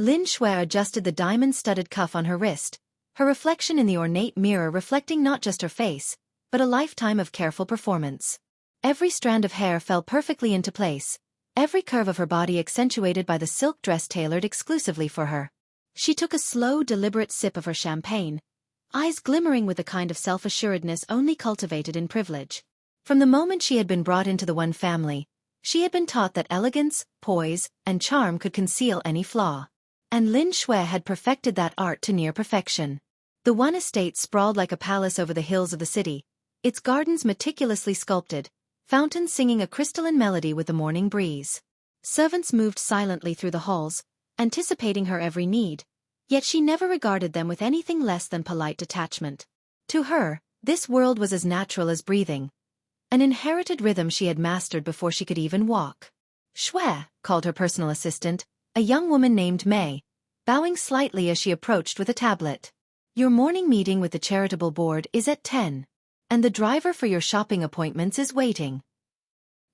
Lin Xue adjusted the diamond-studded cuff on her wrist, her reflection in the ornate mirror reflecting not just her face, but a lifetime of careful performance. Every strand of hair fell perfectly into place, every curve of her body accentuated by the silk dress tailored exclusively for her. She took a slow, deliberate sip of her champagne, eyes glimmering with a kind of self-assuredness only cultivated in privilege. From the moment she had been brought into the Wen family, she had been taught that elegance, poise, and charm could conceal any flaw. And Lin Xue had perfected that art to near perfection. The Wen estate sprawled like a palace over the hills of the city, its gardens meticulously sculpted, fountains singing a crystalline melody with the morning breeze. Servants moved silently through the halls, anticipating her every need, yet she never regarded them with anything less than polite detachment. To her, this world was as natural as breathing, an inherited rhythm she had mastered before she could even walk. Xue, called her personal assistant, a young woman named Mei, bowing slightly as she approached with a tablet. Your morning meeting with the charitable board is at 10. And the driver for your shopping appointments is waiting.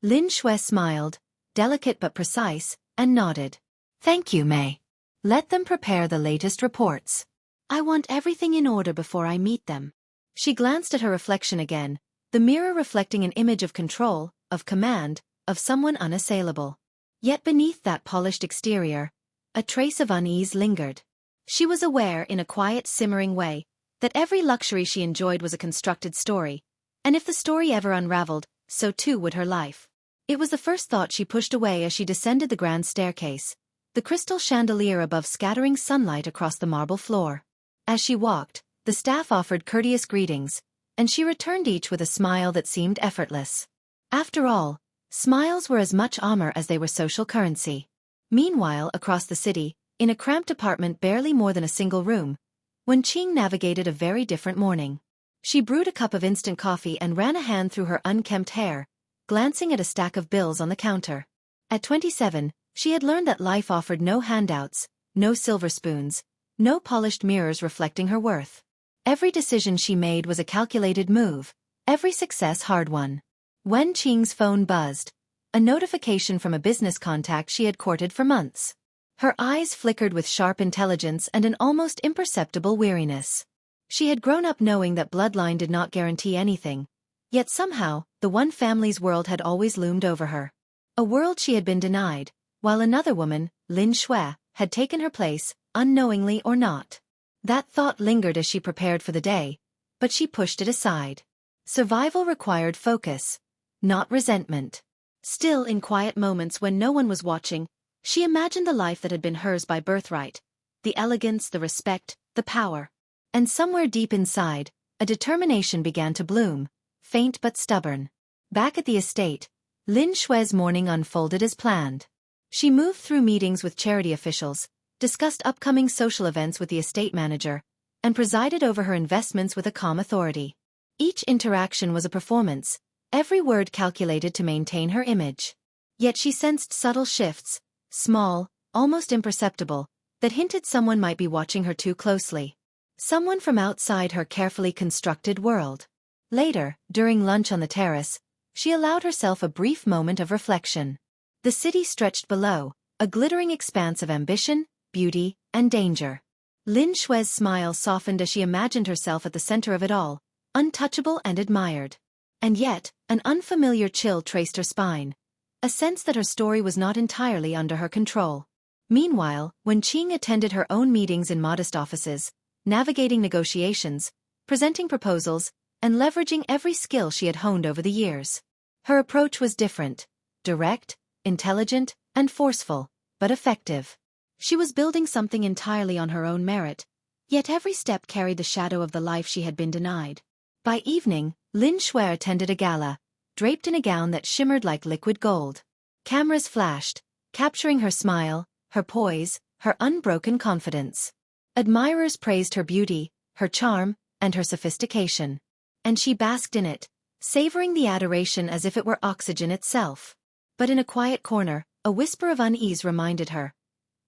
Lin Xue smiled, delicate but precise, and nodded. Thank you, Mei. Let them prepare the latest reports. I want everything in order before I meet them. She glanced at her reflection again, the mirror reflecting an image of control, of command, of someone unassailable. Yet beneath that polished exterior, a trace of unease lingered. She was aware, in a quiet, simmering way, that every luxury she enjoyed was a constructed story, and if the story ever unraveled, so too would her life. It was the first thought she pushed away as she descended the grand staircase, the crystal chandelier above scattering sunlight across the marble floor. As she walked, the staff offered courteous greetings, and she returned each with a smile that seemed effortless. After all, smiles were as much armor as they were social currency. Meanwhile, across the city, in a cramped apartment barely more than a single room, Wen Qing navigated a very different morning. She brewed a cup of instant coffee and ran a hand through her unkempt hair, glancing at a stack of bills on the counter. At 27, she had learned that life offered no handouts, no silver spoons, no polished mirrors reflecting her worth. Every decision she made was a calculated move, every success hard won. Wen Qing's phone buzzed, a notification from a business contact she had courted for months. Her eyes flickered with sharp intelligence and an almost imperceptible weariness. She had grown up knowing that bloodline did not guarantee anything, yet somehow, the one family's world had always loomed over her. A world she had been denied, while another woman, Lin Xue, had taken her place, unknowingly or not. That thought lingered as she prepared for the day, but she pushed it aside. Survival required focus, not resentment. Still, in quiet moments when no one was watching, she imagined the life that had been hers by birthright, the elegance, the respect, the power. And somewhere deep inside, a determination began to bloom, faint but stubborn. Back at the estate, Lin Xue's morning unfolded as planned. She moved through meetings with charity officials, discussed upcoming social events with the estate manager, and presided over her investments with a calm authority. Each interaction was a performance, every word calculated to maintain her image. Yet she sensed subtle shifts, small, almost imperceptible, that hinted someone might be watching her too closely. Someone from outside her carefully constructed world. Later, during lunch on the terrace, she allowed herself a brief moment of reflection. The city stretched below, a glittering expanse of ambition, beauty, and danger. Lin Xue's smile softened as she imagined herself at the center of it all, untouchable and admired. And yet, an unfamiliar chill traced her spine, a sense that her story was not entirely under her control. Meanwhile, Wen Qing attended her own meetings in modest offices, navigating negotiations, presenting proposals, and leveraging every skill she had honed over the years. Her approach was different, direct, intelligent, and forceful, but effective. She was building something entirely on her own merit, yet every step carried the shadow of the life she had been denied. By evening, Lin Xue attended a gala, draped in a gown that shimmered like liquid gold. Cameras flashed, capturing her smile, her poise, her unbroken confidence. Admirers praised her beauty, her charm, and her sophistication. And she basked in it, savoring the adoration as if it were oxygen itself. But in a quiet corner, a whisper of unease reminded her.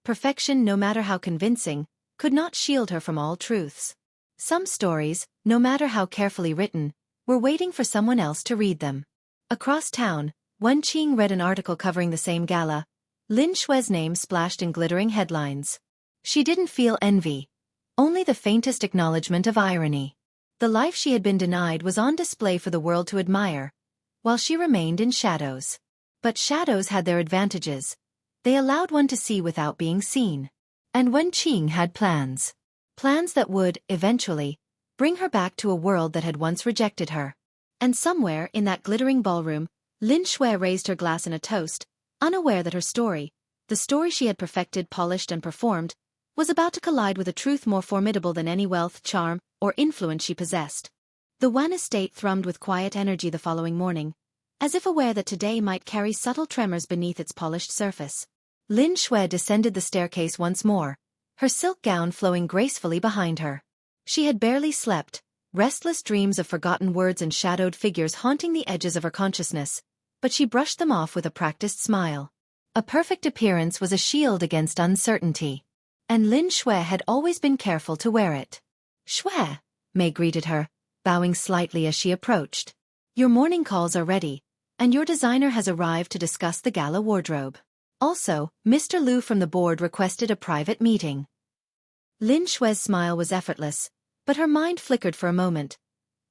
Perfection, no matter how convincing, could not shield her from all truths. Some stories, no matter how carefully written, were waiting for someone else to read them. Across town, Wen Qing read an article covering the same gala. Lin Xue's name splashed in glittering headlines. She didn't feel envy, only the faintest acknowledgement of irony. The life she had been denied was on display for the world to admire, while she remained in shadows. But shadows had their advantages. They allowed one to see without being seen. And Wen Qing had plans. Plans that would, eventually, bring her back to a world that had once rejected her. And somewhere in that glittering ballroom, Lin Xue raised her glass in a toast, unaware that her story, the story she had perfected, polished and performed, was about to collide with a truth more formidable than any wealth, charm, or influence she possessed. The Wan estate thrummed with quiet energy the following morning, as if aware that today might carry subtle tremors beneath its polished surface. Lin Xue descended the staircase once more, her silk gown flowing gracefully behind her. She had barely slept, restless dreams of forgotten words and shadowed figures haunting the edges of her consciousness, but she brushed them off with a practiced smile. A perfect appearance was a shield against uncertainty. And Lin Xue had always been careful to wear it. "Xue," Mei greeted her, bowing slightly as she approached. "Your morning calls are ready, and your designer has arrived to discuss the gala wardrobe. Also, Mr. Liu from the board requested a private meeting." Lin Xue's smile was effortless, but her mind flickered for a moment.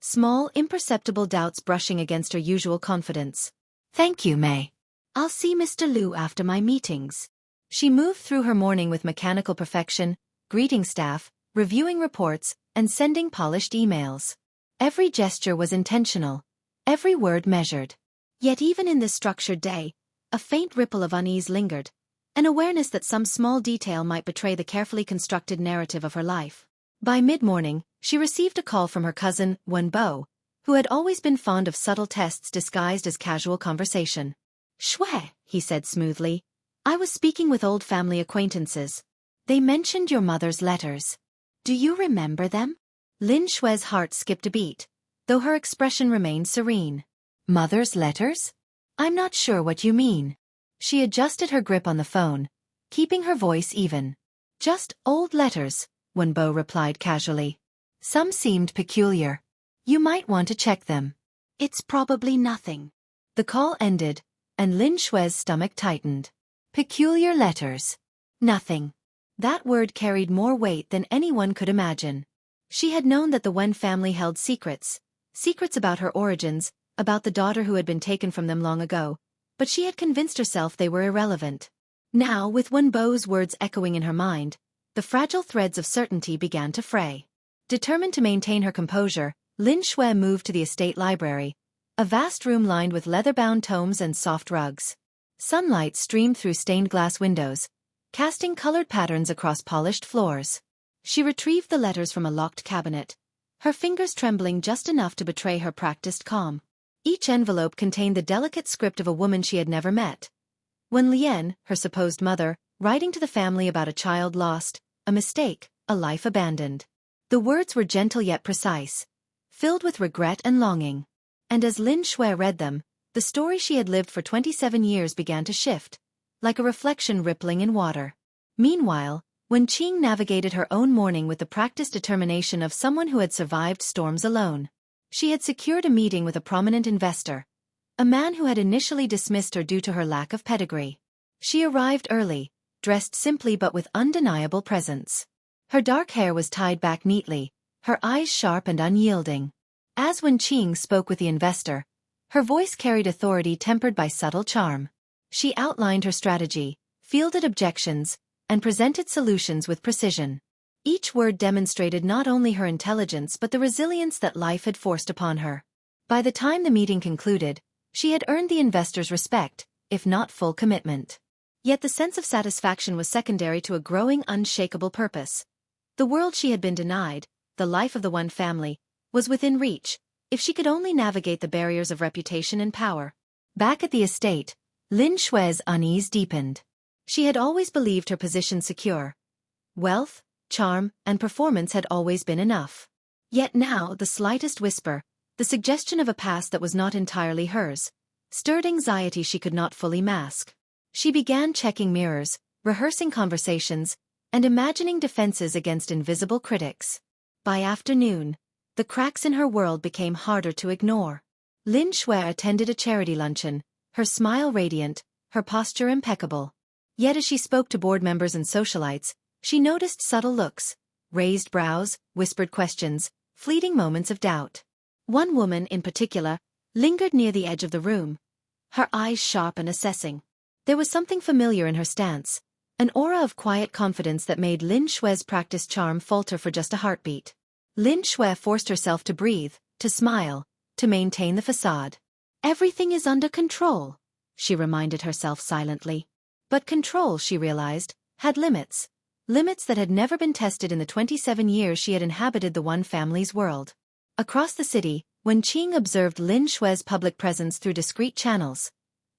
Small, imperceptible doubts brushing against her usual confidence. "Thank you, Mei. I'll see Mr. Liu after my meetings." She moved through her morning with mechanical perfection, greeting staff, reviewing reports, and sending polished emails. Every gesture was intentional, every word measured. Yet even in this structured day, a faint ripple of unease lingered, an awareness that some small detail might betray the carefully constructed narrative of her life. By mid-morning, she received a call from her cousin, Wen Bo, who had always been fond of subtle tests disguised as casual conversation. "Xue," he said smoothly, "I was speaking with old family acquaintances. They mentioned your mother's letters. Do you remember them?" Lin Xue's heart skipped a beat, though her expression remained serene. "Mother's letters? I'm not sure what you mean." She adjusted her grip on the phone, keeping her voice even. "Just old letters," Wen Bo replied casually. "Some seemed peculiar. You might want to check them." "It's probably nothing." The call ended, and Lin Xue's stomach tightened. Peculiar letters. Nothing. That word carried more weight than anyone could imagine. She had known that the Wen family held secrets about her origins, about the daughter who had been taken from them long ago, but she had convinced herself they were irrelevant. Now, with Wen Bo's words echoing in her mind, the fragile threads of certainty began to fray. Determined to maintain her composure, Lin Xue moved to the estate library, a vast room lined with leather-bound tomes and soft rugs. Sunlight streamed through stained glass windows, casting colored patterns across polished floors. She retrieved the letters from a locked cabinet, her fingers trembling just enough to betray her practiced calm. Each envelope contained the delicate script of a woman she had never met. Wen Lian, her supposed mother, writing to the family about a child lost, a mistake, a life abandoned. The words were gentle yet precise, filled with regret and longing. And as Lin Xue read them, the story she had lived for 27 years began to shift, like a reflection rippling in water. Meanwhile, Wen Qing navigated her own morning with the practiced determination of someone who had survived storms alone. She had secured a meeting with a prominent investor, a man who had initially dismissed her due to her lack of pedigree. She arrived early, dressed simply but with undeniable presence. Her dark hair was tied back neatly, her eyes sharp and unyielding. As Wen Qing spoke with the investor, her voice carried authority tempered by subtle charm. She outlined her strategy, fielded objections, and presented solutions with precision. Each word demonstrated not only her intelligence but the resilience that life had forced upon her. By the time the meeting concluded, she had earned the investor's respect, if not full commitment. Yet the sense of satisfaction was secondary to a growing unshakable purpose. The world she had been denied, the life of the Wen family, was within reach, if she could only navigate the barriers of reputation and power. Back at the estate, Lin Xue's unease deepened. She had always believed her position secure. Wealth, charm, and performance had always been enough. Yet now the slightest whisper, the suggestion of a past that was not entirely hers, stirred anxiety she could not fully mask. She began checking mirrors, rehearsing conversations, and imagining defenses against invisible critics. By afternoon, the cracks in her world became harder to ignore. Lin Xue attended a charity luncheon, her smile radiant, her posture impeccable. Yet as she spoke to board members and socialites, She noticed subtle looks, raised brows, whispered questions, fleeting moments of doubt. One woman, in particular, lingered near the edge of the room, her eyes sharp and assessing. There was something familiar in her stance, an aura of quiet confidence that made Lin Xue's practiced charm falter for just a heartbeat. Lin Xue forced herself to breathe, to smile, to maintain the facade. Everything is under control, she reminded herself silently. But control, she realized, had limits. Limits that had never been tested in the 27 years she had inhabited the One family's world. Across the city, Wen Qing observed Lin Xue's public presence through discreet channels.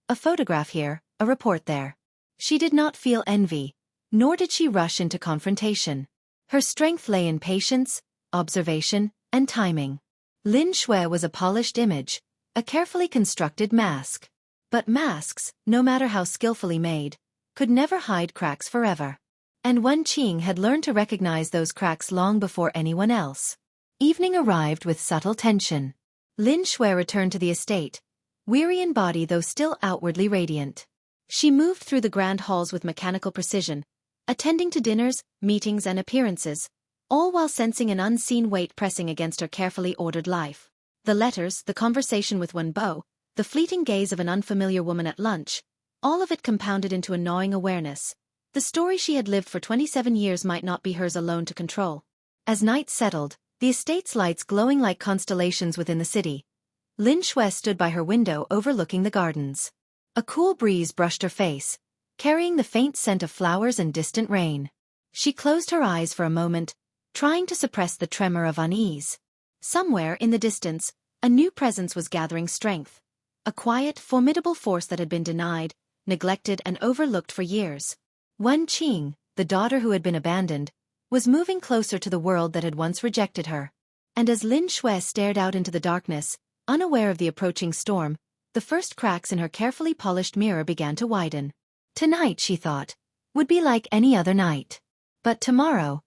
A photograph here, a report there. She did not feel envy, nor did she rush into confrontation. Her strength lay in patience, observation, and timing. Lin Xue was a polished image, a carefully constructed mask. But masks, no matter how skillfully made, could never hide cracks forever. And Wen Qing had learned to recognize those cracks long before anyone else. Evening arrived with subtle tension. Lin Xue returned to the estate, weary in body though still outwardly radiant. She moved through the grand halls with mechanical precision, attending to dinners, meetings and appearances, all while sensing an unseen weight pressing against her carefully ordered life. The letters, the conversation with Wen Bo, the fleeting gaze of an unfamiliar woman at lunch, all of it compounded into a gnawing awareness. The story she had lived for 27 years might not be hers alone to control. As night settled, the estate's lights glowing like constellations within the city, Lin Xue stood by her window overlooking the gardens. A cool breeze brushed her face, carrying the faint scent of flowers and distant rain. She closed her eyes for a moment, trying to suppress the tremor of unease. Somewhere in the distance, a new presence was gathering strength. A quiet, formidable force that had been denied, neglected and overlooked for years. Wen Qing, the daughter who had been abandoned, was moving closer to the world that had once rejected her. And as Lin Xue stared out into the darkness, unaware of the approaching storm, the first cracks in her carefully polished mirror began to widen. Tonight, she thought, would be like any other night. But tomorrow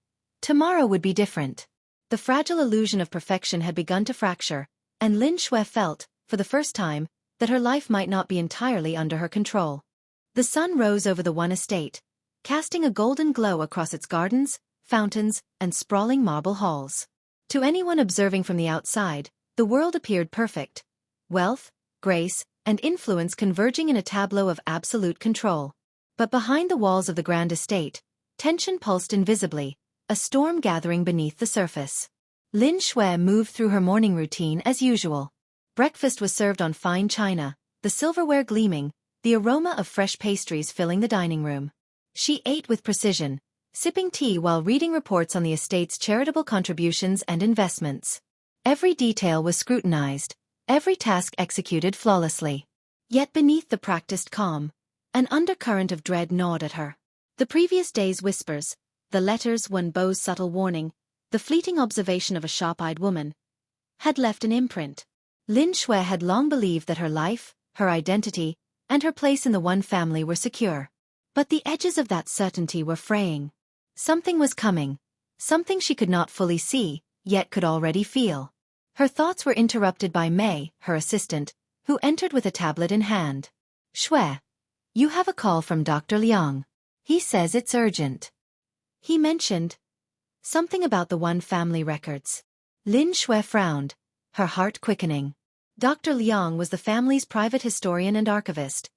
would be different. The fragile illusion of perfection had begun to fracture, and Lin Xue felt, for the first time, that her life might not be entirely under her control. The sun rose over the One estate, casting a golden glow across its gardens, fountains, and sprawling marble halls. To anyone observing from the outside, the world appeared perfect. Wealth, grace, and influence converging in a tableau of absolute control. But behind the walls of the grand estate, tension pulsed invisibly, a storm gathering beneath the surface. Lin Xue moved through her morning routine as usual. Breakfast was served on fine china, the silverware gleaming, the aroma of fresh pastries filling the dining room. She ate with precision, sipping tea while reading reports on the estate's charitable contributions and investments. Every detail was scrutinized, every task executed flawlessly. Yet beneath the practiced calm, an undercurrent of dread gnawed at her. The previous day's whispers, the letters, Wen Bo's subtle warning, the fleeting observation of a sharp-eyed woman, had left an imprint. Lin Xue had long believed that her life, her identity, and her place in the One family were secure. But the edges of that certainty were fraying. Something was coming, something she could not fully see, yet could already feel. Her thoughts were interrupted by Mei, her assistant, who entered with a tablet in hand. "Xue, you have a call from Dr. Liang. He says it's urgent." He mentioned something about the One family records. Lin Xue frowned, her heart quickening. Dr. Liang was the family's private historian and archivist,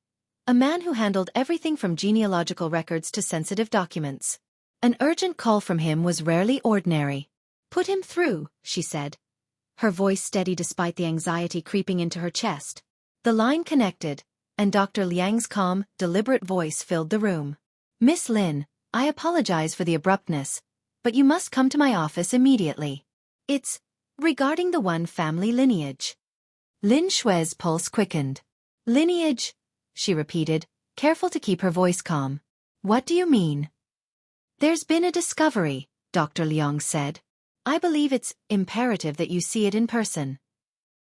a man who handled everything from genealogical records to sensitive documents. An urgent call from him was rarely ordinary. "Put him through," she said, her voice steady despite the anxiety creeping into her chest. The line connected, and Dr. Liang's calm, deliberate voice filled the room. "Miss Lin, I apologize for the abruptness, but you must come to my office immediately. It's regarding the One family lineage." Lin Xue's pulse quickened. "Lineage?" she repeated, careful to keep her voice calm. "What do you mean?" "There's been a discovery," Dr. Liang said. "I believe it's imperative that you see it in person."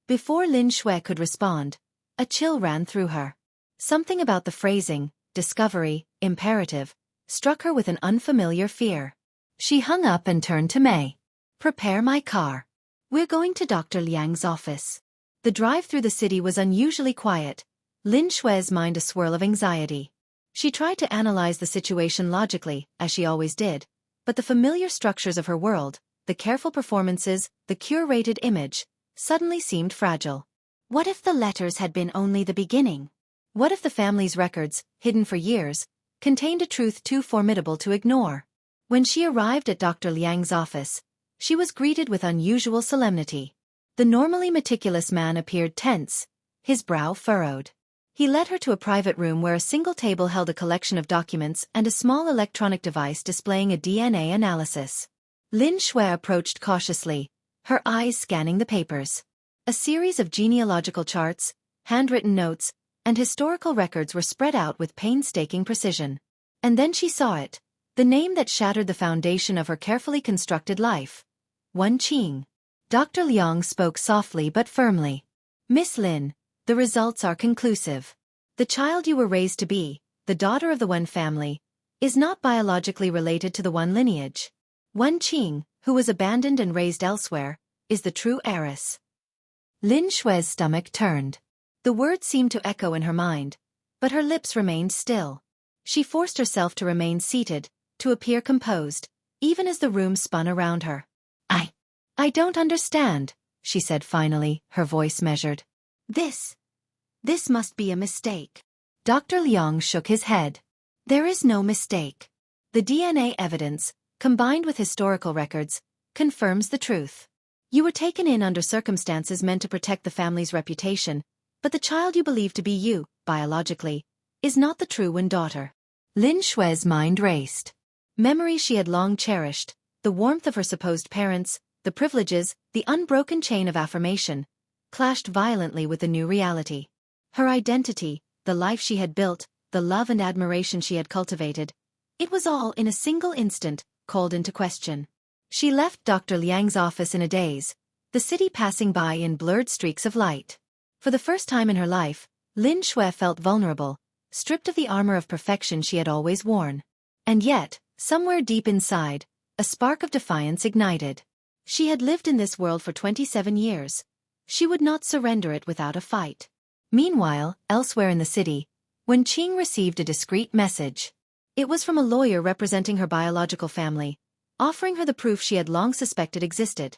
Before Lin Xue could respond, a chill ran through her. Something about the phrasing, discovery, imperative, struck her with an unfamiliar fear. She hung up and turned to Mei. "Prepare my car. We're going to Dr. Liang's office." The drive through the city was unusually quiet, Lin Xue's mind a swirl of anxiety. She tried to analyze the situation logically, as she always did, but the familiar structures of her world, the careful performances, the curated image, suddenly seemed fragile. What if the letters had been only the beginning? What if the family's records, hidden for years, contained a truth too formidable to ignore? When she arrived at Dr. Liang's office, she was greeted with unusual solemnity. The normally meticulous man appeared tense, his brow furrowed. He led her to a private room where a single table held a collection of documents and a small electronic device displaying a DNA analysis. Lin Xue approached cautiously, her eyes scanning the papers. A series of genealogical charts, handwritten notes, and historical records were spread out with painstaking precision. And then she saw it, the name that shattered the foundation of her carefully constructed life. Wen Qing. Dr. Liang spoke softly but firmly. Miss Lin, the results are conclusive. The child you were raised to be, the daughter of the Wen family, is not biologically related to the Wen lineage. Wen Qing, who was abandoned and raised elsewhere, is the true heiress. Lin Xue's stomach turned. The words seemed to echo in her mind, but her lips remained still. She forced herself to remain seated, to appear composed, even as the room spun around her. I don't understand, she said finally, her voice measured. This must be a mistake. Dr. Liang shook his head. There is no mistake. The DNA evidence, combined with historical records, confirms the truth. You were taken in under circumstances meant to protect the family's reputation, but the child you believe to be you, biologically, is not the true Wen daughter. Lin Xue's mind raced. Memories she had long cherished, the warmth of her supposed parents, the privileges, the unbroken chain of affirmation, clashed violently with the new reality. Her identity, the life she had built, the love and admiration she had cultivated, it was all in a single instant called into question. She left Dr. Liang's office in a daze, the city passing by in blurred streaks of light. For the first time in her life, Lin Xue felt vulnerable, stripped of the armor of perfection she had always worn. And yet, somewhere deep inside, a spark of defiance ignited. She had lived in this world for 27 years. She would not surrender it without a fight. Meanwhile, elsewhere in the city, Wen Qing received a discreet message. It was from a lawyer representing her biological family, offering her the proof she had long suspected existed.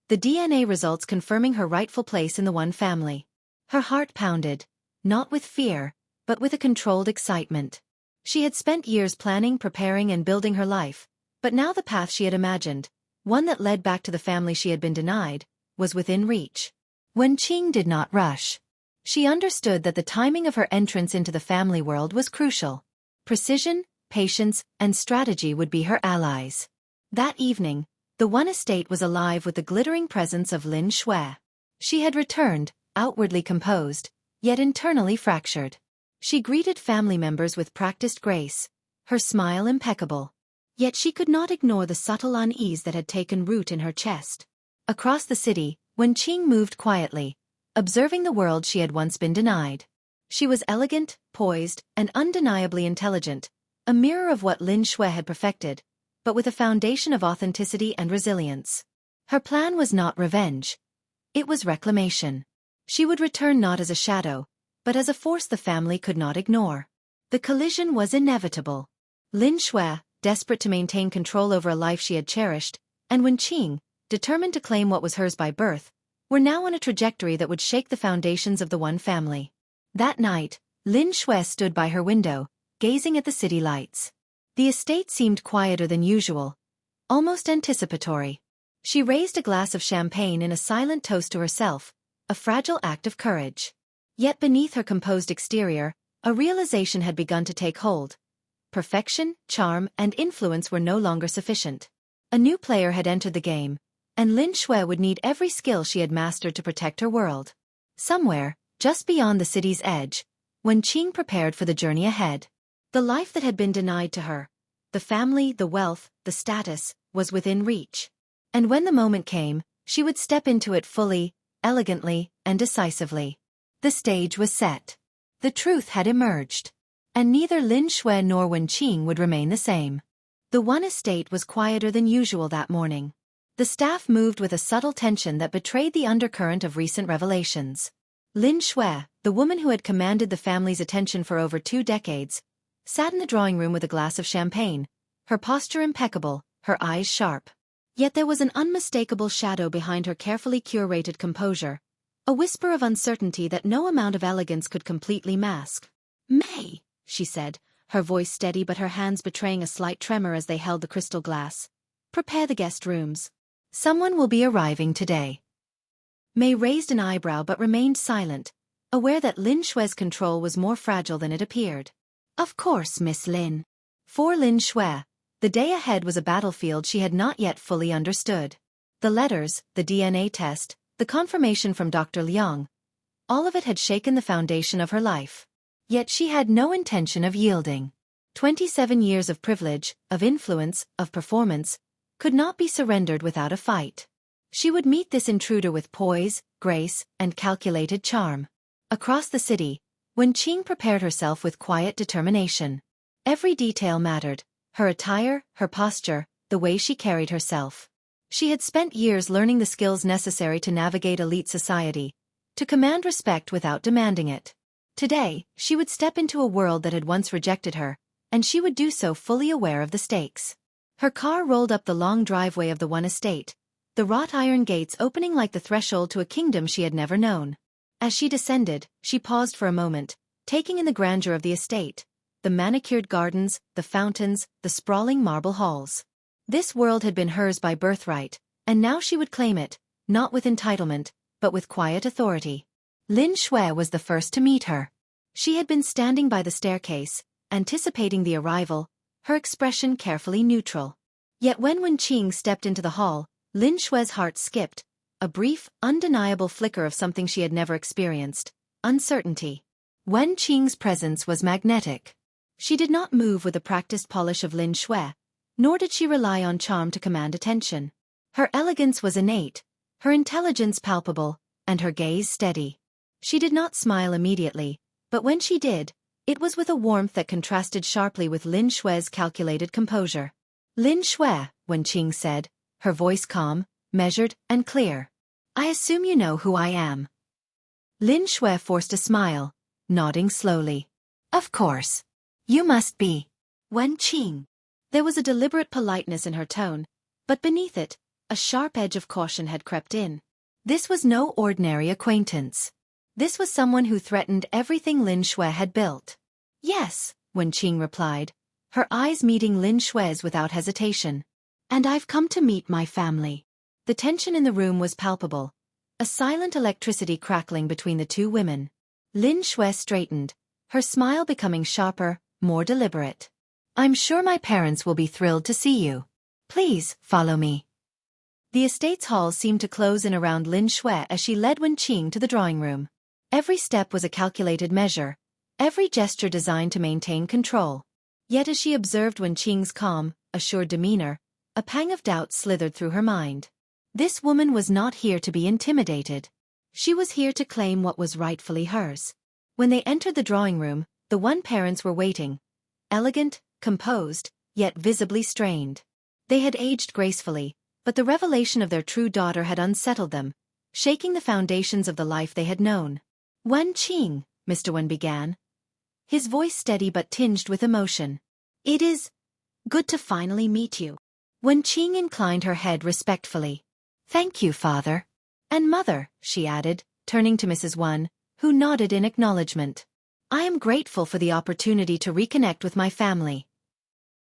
The DNA results confirming her rightful place in the Wen family. Her heart pounded, not with fear, but with a controlled excitement. She had spent years planning, preparing, and building her life, but now the path she had imagined, one that led back to the family she had been denied, was within reach. Wen Qing did not rush. She understood that the timing of her entrance into the family world was crucial. Precision, patience, and strategy would be her allies. That evening, the Wen estate was alive with the glittering presence of Lin Xue. She had returned, outwardly composed, yet internally fractured. She greeted family members with practiced grace, her smile impeccable. Yet she could not ignore the subtle unease that had taken root in her chest. Across the city, Wen Qing moved quietly, observing the world she had once been denied. She was elegant, poised, and undeniably intelligent, a mirror of what Lin Xue had perfected, but with a foundation of authenticity and resilience. Her plan was not revenge. It was reclamation. She would return not as a shadow, but as a force the family could not ignore. The collision was inevitable. Lin Xue, desperate to maintain control over a life she had cherished, and Wen Qing, determined to claim what was hers by birth, were now on a trajectory that would shake the foundations of the Wen family. That night, Lin Xue stood by her window, gazing at the city lights. The estate seemed quieter than usual, almost anticipatory. She raised a glass of champagne in a silent toast to herself, a fragile act of courage. Yet beneath her composed exterior, a realization had begun to take hold. Perfection, charm, and influence were no longer sufficient. A new player had entered the game, and Lin Xue would need every skill she had mastered to protect her world. Somewhere, just beyond the city's edge, Wen Qing prepared for the journey ahead. The life that had been denied to her, the family, the wealth, the status, was within reach. And when the moment came, she would step into it fully, elegantly, and decisively. The stage was set. The truth had emerged. And neither Lin Xue nor Wen Qing would remain the same. The Wen estate was quieter than usual that morning. The staff moved with a subtle tension that betrayed the undercurrent of recent revelations. Lin Xue, the woman who had commanded the family's attention for over 2 decades, sat in the drawing room with a glass of champagne, her posture impeccable, her eyes sharp. Yet there was an unmistakable shadow behind her carefully curated composure, a whisper of uncertainty that no amount of elegance could completely mask. "May," she said, her voice steady but her hands betraying a slight tremor as they held the crystal glass. "Prepare the guest rooms. Someone will be arriving today." May raised an eyebrow but remained silent, aware that Lin Xue's control was more fragile than it appeared. "Of course, Miss Lin." For Lin Xue, the day ahead was a battlefield she had not yet fully understood. The letters, the DNA test, the confirmation from Dr. Liang, all of it had shaken the foundation of her life. Yet she had no intention of yielding. 27 years of privilege, of influence, of performance, could not be surrendered without a fight. She would meet this intruder with poise, grace, and calculated charm. Across the city, Wen Qing prepared herself with quiet determination. Every detail mattered, her attire, her posture, the way she carried herself. She had spent years learning the skills necessary to navigate elite society, to command respect without demanding it. Today, she would step into a world that had once rejected her, and she would do so fully aware of the stakes. Her car rolled up the long driveway of the one estate, the wrought iron gates opening like the threshold to a kingdom she had never known. As she descended, she paused for a moment, taking in the grandeur of the estate, the manicured gardens, the fountains, the sprawling marble halls. This world had been hers by birthright, and now she would claim it, not with entitlement, but with quiet authority. Lin Xue was the first to meet her. She had been standing by the staircase, anticipating the arrival, her expression carefully neutral. Yet when Wen Qing stepped into the hall, Lin Xue's heart skipped, a brief, undeniable flicker of something she had never experienced, uncertainty. Wen Qing's presence was magnetic. She did not move with the practiced polish of Lin Xue, nor did she rely on charm to command attention. Her elegance was innate, her intelligence palpable, and her gaze steady. She did not smile immediately, but when she did, it was with a warmth that contrasted sharply with Lin Xue's calculated composure. "Lin Xue," Wen Qing said, her voice calm, measured, and clear. "I assume you know who I am." Lin Xue forced a smile, nodding slowly. "Of course. You must be Wen Qing." There was a deliberate politeness in her tone, but beneath it, a sharp edge of caution had crept in. This was no ordinary acquaintance. This was someone who threatened everything Lin Xue had built. "Yes," Wen Qing replied, her eyes meeting Lin Xue's without hesitation. "And I've come to meet my family." The tension in the room was palpable, a silent electricity crackling between the two women. Lin Xue straightened, her smile becoming sharper, more deliberate. "I'm sure my parents will be thrilled to see you. Please, follow me." The estate's halls seemed to close in around Lin Xue as she led Wen Qing to the drawing room. Every step was a calculated measure, every gesture designed to maintain control. Yet as she observed Wen Qing's calm, assured demeanor, a pang of doubt slithered through her mind. This woman was not here to be intimidated. She was here to claim what was rightfully hers. When they entered the drawing room, the Wen parents were waiting, elegant, composed, yet visibly strained. They had aged gracefully, but the revelation of their true daughter had unsettled them, shaking the foundations of the life they had known. "Wen Qing," Mr. Wen began, his voice steady but tinged with emotion. "It is good to finally meet you." Wen Qing inclined her head respectfully. "Thank you, father." "And mother," she added, turning to Mrs. Wen, who nodded in acknowledgement. "I am grateful for the opportunity to reconnect with my family."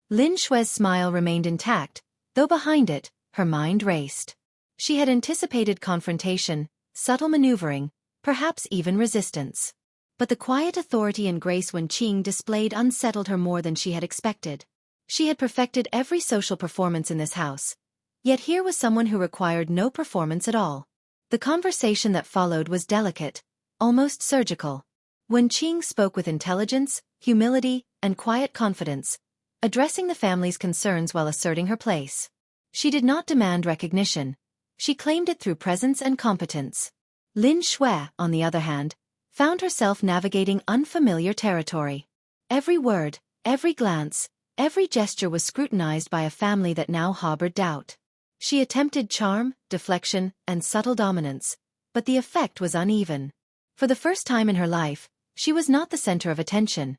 Lin Xue's smile remained intact, though behind it, her mind raced. She had anticipated confrontation, subtle maneuvering, perhaps even resistance. But the quiet authority and grace Wen Qing displayed unsettled her more than she had expected. She had perfected every social performance in this house. Yet here was someone who required no performance at all. The conversation that followed was delicate, almost surgical. Wen Qing spoke with intelligence, humility, and quiet confidence, addressing the family's concerns while asserting her place. She did not demand recognition. She claimed it through presence and competence. Lin Xue, on the other hand, found herself navigating unfamiliar territory. Every word, every glance, every gesture was scrutinized by a family that now harbored doubt. She attempted charm, deflection, and subtle dominance, but the effect was uneven. For the first time in her life, she was not the center of attention.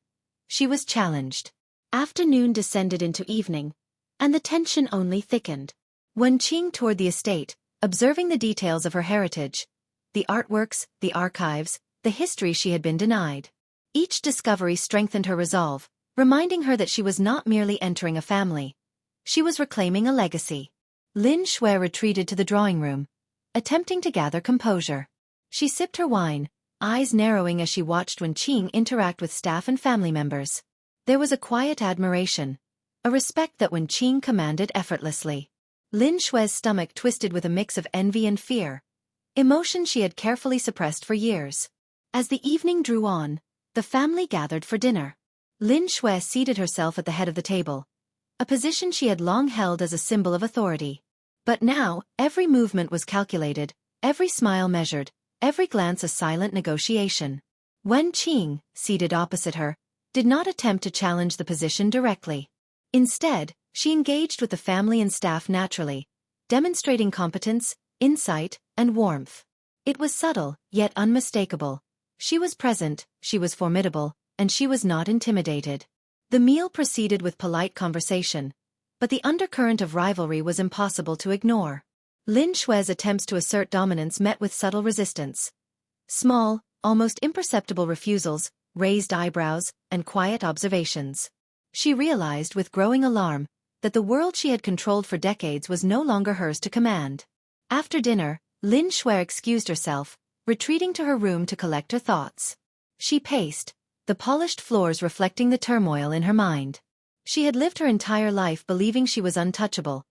She was challenged. Afternoon descended into evening, and the tension only thickened. Wen Qing toured the estate, observing the details of her heritage, the artworks, the archives, the history she had been denied. Each discovery strengthened her resolve, reminding her that she was not merely entering a family. She was reclaiming a legacy. Lin Xue retreated to the drawing room, attempting to gather composure. She sipped her wine, eyes narrowing as she watched Wen Qing interact with staff and family members. There was a quiet admiration, a respect that Wen Qing commanded effortlessly. Lin Xue's stomach twisted with a mix of envy and fear, emotions she had carefully suppressed for years. As the evening drew on, the family gathered for dinner. Lin Xue seated herself at the head of the table, a position she had long held as a symbol of authority. But now, every movement was calculated, every smile measured, every glance a silent negotiation. Wen Qing, seated opposite her, did not attempt to challenge the position directly. Instead, she engaged with the family and staff naturally, demonstrating competence, insight, and warmth. It was subtle, yet unmistakable. She was present, she was formidable, and she was not intimidated. The meal proceeded with polite conversation, but the undercurrent of rivalry was impossible to ignore. Lin Xue's attempts to assert dominance met with subtle resistance. Small, almost imperceptible refusals, raised eyebrows, and quiet observations. She realized with growing alarm that the world she had controlled for decades was no longer hers to command. After dinner, Lin Xue excused herself, retreating to her room to collect her thoughts. She paced, the polished floors reflecting the turmoil in her mind. She had lived her entire life believing she was untouchable,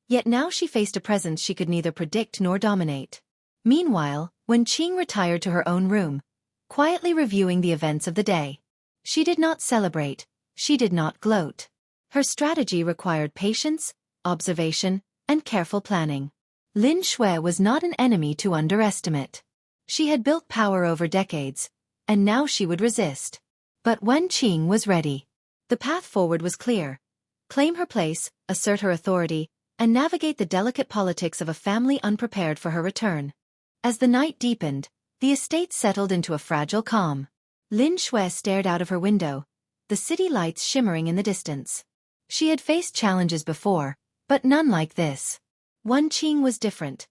yet now she faced a presence she could neither predict nor dominate. Meanwhile, Wen Qing retired to her own room, quietly reviewing the events of the day. She did not celebrate, she did not gloat. Her strategy required patience, observation, and careful planning. Lin Xue was not an enemy to underestimate. She had built power over decades, and now she would resist. But Wen Qing was ready. The path forward was clear. Claim her place, assert her authority, and navigate the delicate politics of a family unprepared for her return. As the night deepened, the estate settled into a fragile calm. Lin Xue stared out of her window, the city lights shimmering in the distance. She had faced challenges before, but none like this. Wen Qing was different.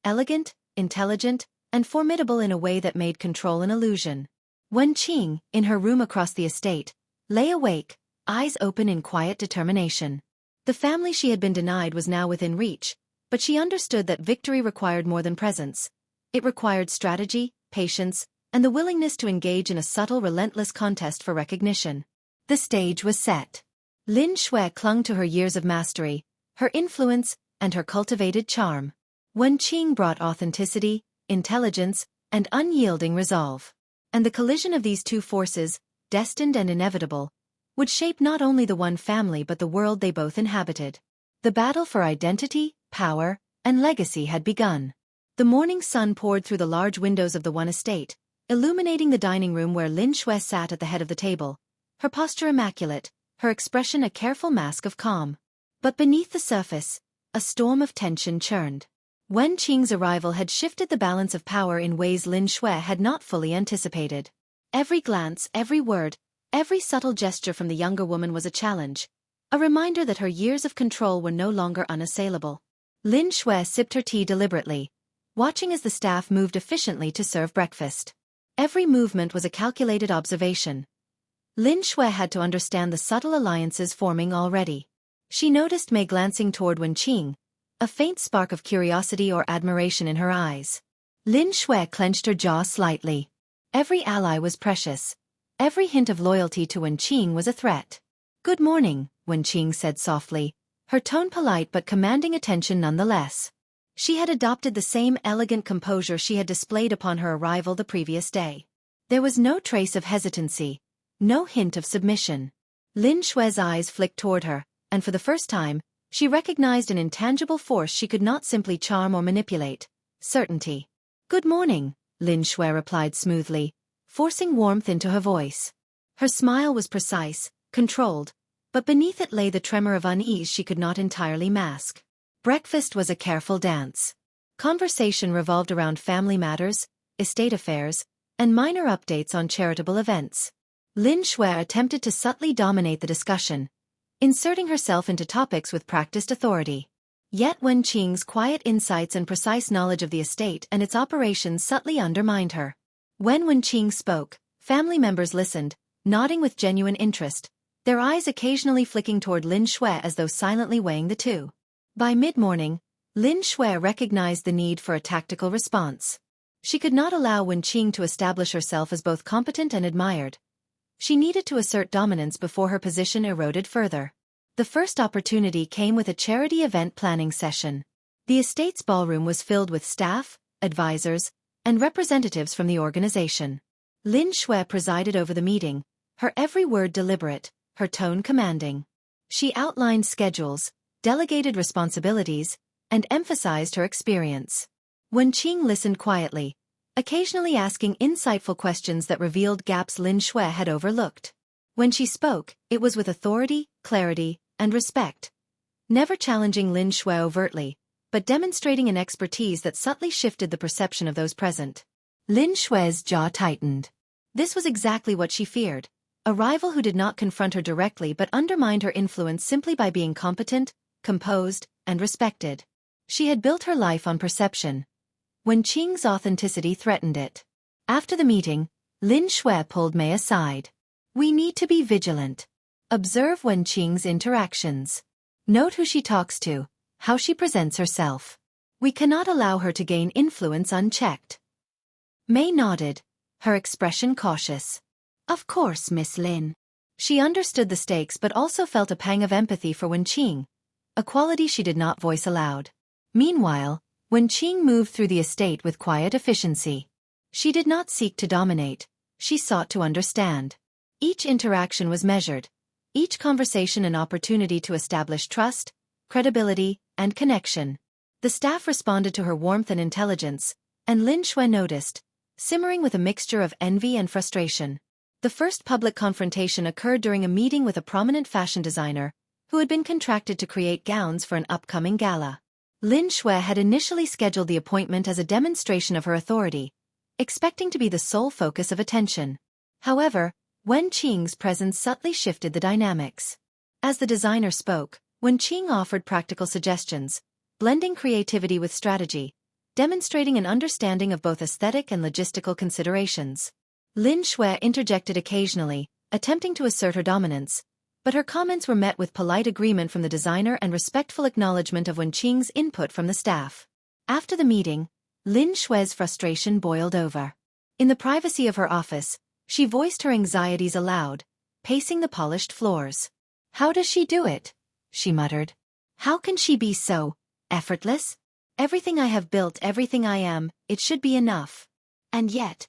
Elegant, intelligent, and formidable in a way that made control an illusion. Wen Qing, in her room across the estate, lay awake, eyes open in quiet determination. The family she had been denied was now within reach, but she understood that victory required more than presence. It required strategy, patience, and the willingness to engage in a subtle, relentless contest for recognition. The stage was set. Lin Xue clung to her years of mastery, her influence, and her cultivated charm. Wen Qing brought authenticity, intelligence, and unyielding resolve. And the collision of these two forces, destined and inevitable, would shape not only the one family but the world they both inhabited. The battle for identity, power, and legacy had begun. The morning sun poured through the large windows of the one estate, illuminating the dining room where Lin Xue sat at the head of the table, her posture immaculate, her expression a careful mask of calm. But beneath the surface, a storm of tension churned. Wen Qing's arrival had shifted the balance of power in ways Lin Xue had not fully anticipated. Every glance, every word, every subtle gesture from the younger woman was a challenge, a reminder that her years of control were no longer unassailable. Lin Xue sipped her tea deliberately, watching as the staff moved efficiently to serve breakfast. Every movement was a calculated observation. Lin Xue had to understand the subtle alliances forming already. She noticed Mei glancing toward Wen Qing, a faint spark of curiosity or admiration in her eyes. Lin Xue clenched her jaw slightly. Every ally was precious. Every hint of loyalty to Wen Qing was a threat. "Good morning," Wen Qing said softly, her tone polite but commanding attention nonetheless. She had adopted the same elegant composure she had displayed upon her arrival the previous day. There was no trace of hesitancy, no hint of submission. Lin Xue's eyes flicked toward her, and for the first time, she recognized an intangible force she could not simply charm or manipulate: certainty. "Good morning," Lin Xue replied smoothly, forcing warmth into her voice. Her smile was precise, controlled, but beneath it lay the tremor of unease she could not entirely mask. Breakfast was a careful dance. Conversation revolved around family matters, estate affairs, and minor updates on charitable events. Lin Xue attempted to subtly dominate the discussion, inserting herself into topics with practiced authority. Yet Wen Qing's quiet insights and precise knowledge of the estate and its operations subtly undermined her. When Wen Qing spoke, family members listened, nodding with genuine interest, their eyes occasionally flicking toward Lin Xue as though silently weighing the two. By mid-morning, Lin Xue recognized the need for a tactical response. She could not allow Wen Qing to establish herself as both competent and admired. She needed to assert dominance before her position eroded further. The first opportunity came with a charity event planning session. The estate's ballroom was filled with staff, advisors, and representatives from the organization. Lin Xue presided over the meeting, her every word deliberate, her tone commanding. She outlined schedules, delegated responsibilities, and emphasized her experience. Wen Qing listened quietly, occasionally asking insightful questions that revealed gaps Lin Xue had overlooked. When she spoke, it was with authority, clarity, and respect. Never challenging Lin Xue overtly, but demonstrating an expertise that subtly shifted the perception of those present. Lin Xue's jaw tightened. This was exactly what she feared. A rival who did not confront her directly but undermined her influence simply by being competent, composed, and respected. She had built her life on perception. Wen Qing's authenticity threatened it. After the meeting, Lin Xue pulled Mei aside. "We need to be vigilant. Observe Wen Qing's interactions. Note who she talks to, how she presents herself. We cannot allow her to gain influence unchecked." Mei nodded, her expression cautious. "Of course, Miss Lin." She understood the stakes but also felt a pang of empathy for Wen Qing, a quality she did not voice aloud. Meanwhile, Wen Qing moved through the estate with quiet efficiency. She did not seek to dominate, she sought to understand. Each interaction was measured, each conversation an opportunity to establish trust, credibility, and connection. The staff responded to her warmth and intelligence, and Lin Xue noticed, simmering with a mixture of envy and frustration. The first public confrontation occurred during a meeting with a prominent fashion designer, who had been contracted to create gowns for an upcoming gala. Lin Xue had initially scheduled the appointment as a demonstration of her authority, expecting to be the sole focus of attention. However, Wen Qing's presence subtly shifted the dynamics. As the designer spoke, Wen Qing offered practical suggestions, blending creativity with strategy, demonstrating an understanding of both aesthetic and logistical considerations. Lin Xue interjected occasionally, attempting to assert her dominance, but her comments were met with polite agreement from the designer and respectful acknowledgement of Wen Qing's input from the staff. After the meeting, Lin Xue's frustration boiled over. In the privacy of her office, she voiced her anxieties aloud, pacing the polished floors. "How does she do it?" she muttered. "How can she be so effortless? Everything I have built, everything I am, it should be enough. And yet,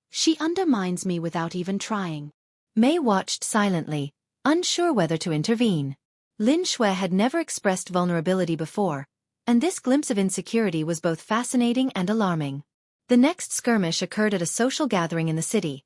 she undermines me without even trying." Mei watched silently, unsure whether to intervene. Lin Xue had never expressed vulnerability before, and this glimpse of insecurity was both fascinating and alarming. The next skirmish occurred at a social gathering in the city,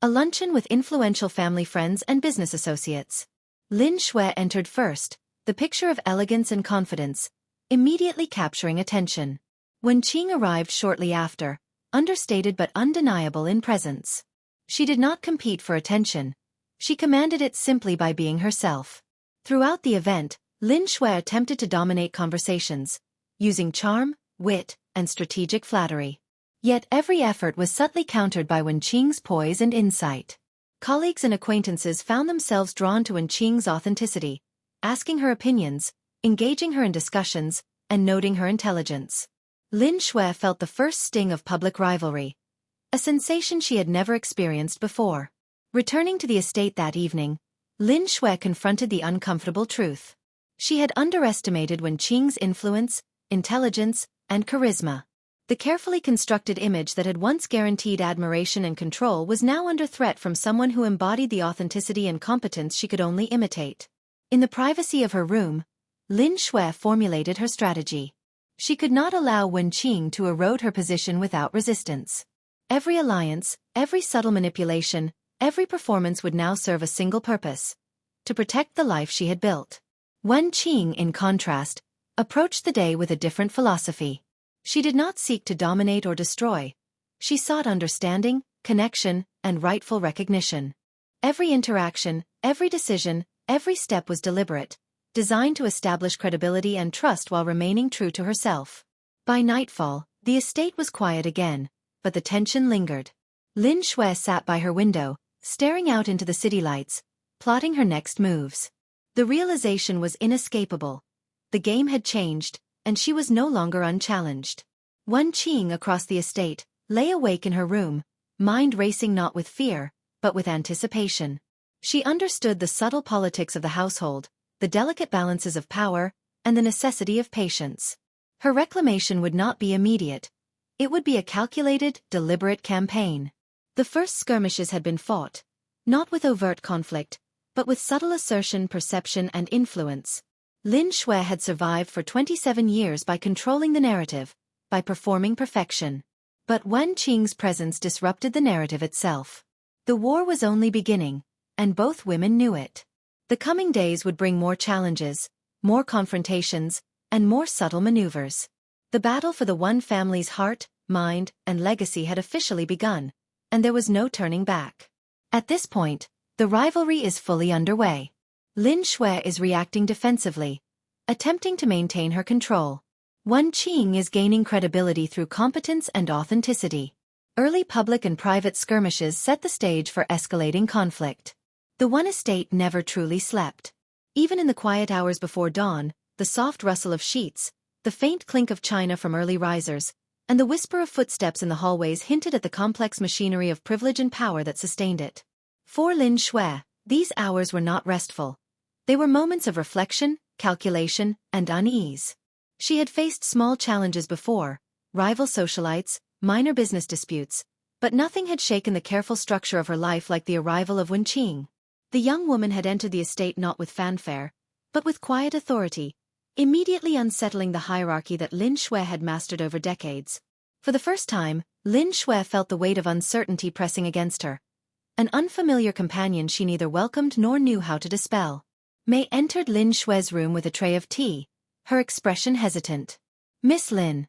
a luncheon with influential family friends and business associates. Lin Xue entered first, the picture of elegance and confidence, immediately capturing attention. Wen Qing arrived shortly after, understated but undeniable in presence. She did not compete for attention. She commanded it simply by being herself. Throughout the event, Lin Xue attempted to dominate conversations, using charm, wit, and strategic flattery. Yet every effort was subtly countered by Wen Qing's poise and insight. Colleagues and acquaintances found themselves drawn to Wen Qing's authenticity, asking her opinions, engaging her in discussions, and noting her intelligence. Lin Xue felt the first sting of public rivalry, a sensation she had never experienced before. Returning to the estate that evening, Lin Xue confronted the uncomfortable truth. She had underestimated Wen Qing's influence, intelligence, and charisma. The carefully constructed image that had once guaranteed admiration and control was now under threat from someone who embodied the authenticity and competence she could only imitate. In the privacy of her room, Lin Xue formulated her strategy. She could not allow Wen Qing to erode her position without resistance. Every alliance, every subtle manipulation, every performance would now serve a single purpose: to protect the life she had built. Wen Qing, in contrast, approached the day with a different philosophy. She did not seek to dominate or destroy. She sought understanding, connection, and rightful recognition. Every interaction, every decision, every step was deliberate, designed to establish credibility and trust while remaining true to herself. By nightfall, the estate was quiet again, but the tension lingered. Lin Xue sat by her window, staring out into the city lights, plotting her next moves. The realization was inescapable. The game had changed, and she was no longer unchallenged. Wen Qing across the estate lay awake in her room, mind racing not with fear, but with anticipation. She understood the subtle politics of the household, the delicate balances of power, and the necessity of patience. Her reclamation would not be immediate. It would be a calculated, deliberate campaign. The first skirmishes had been fought, not with overt conflict, but with subtle assertion, perception, and influence. Lin Xue had survived for 27 years by controlling the narrative, by performing perfection. But Wen Qing's presence disrupted the narrative itself. The war was only beginning, and both women knew it. The coming days would bring more challenges, more confrontations, and more subtle maneuvers. The battle for the one family's heart, mind, and legacy had officially begun, and there was no turning back. At this point, the rivalry is fully underway. Lin Xue is reacting defensively, attempting to maintain her control. Wen Qing is gaining credibility through competence and authenticity. Early public and private skirmishes set the stage for escalating conflict. The One estate never truly slept. Even in the quiet hours before dawn, the soft rustle of sheets, the faint clink of china from early risers, and the whisper of footsteps in the hallways hinted at the complex machinery of privilege and power that sustained it. For Lin Xue, these hours were not restful. They were moments of reflection, calculation, and unease. She had faced small challenges before, rival socialites, minor business disputes, but nothing had shaken the careful structure of her life like the arrival of Wen Qing. The young woman had entered the estate not with fanfare, but with quiet authority, immediately unsettling the hierarchy that Lin Xue had mastered over decades. For the first time, Lin Xue felt the weight of uncertainty pressing against her. An unfamiliar companion she neither welcomed nor knew how to dispel. Mei entered Lin Xue's room with a tray of tea, her expression hesitant. "Miss Lin,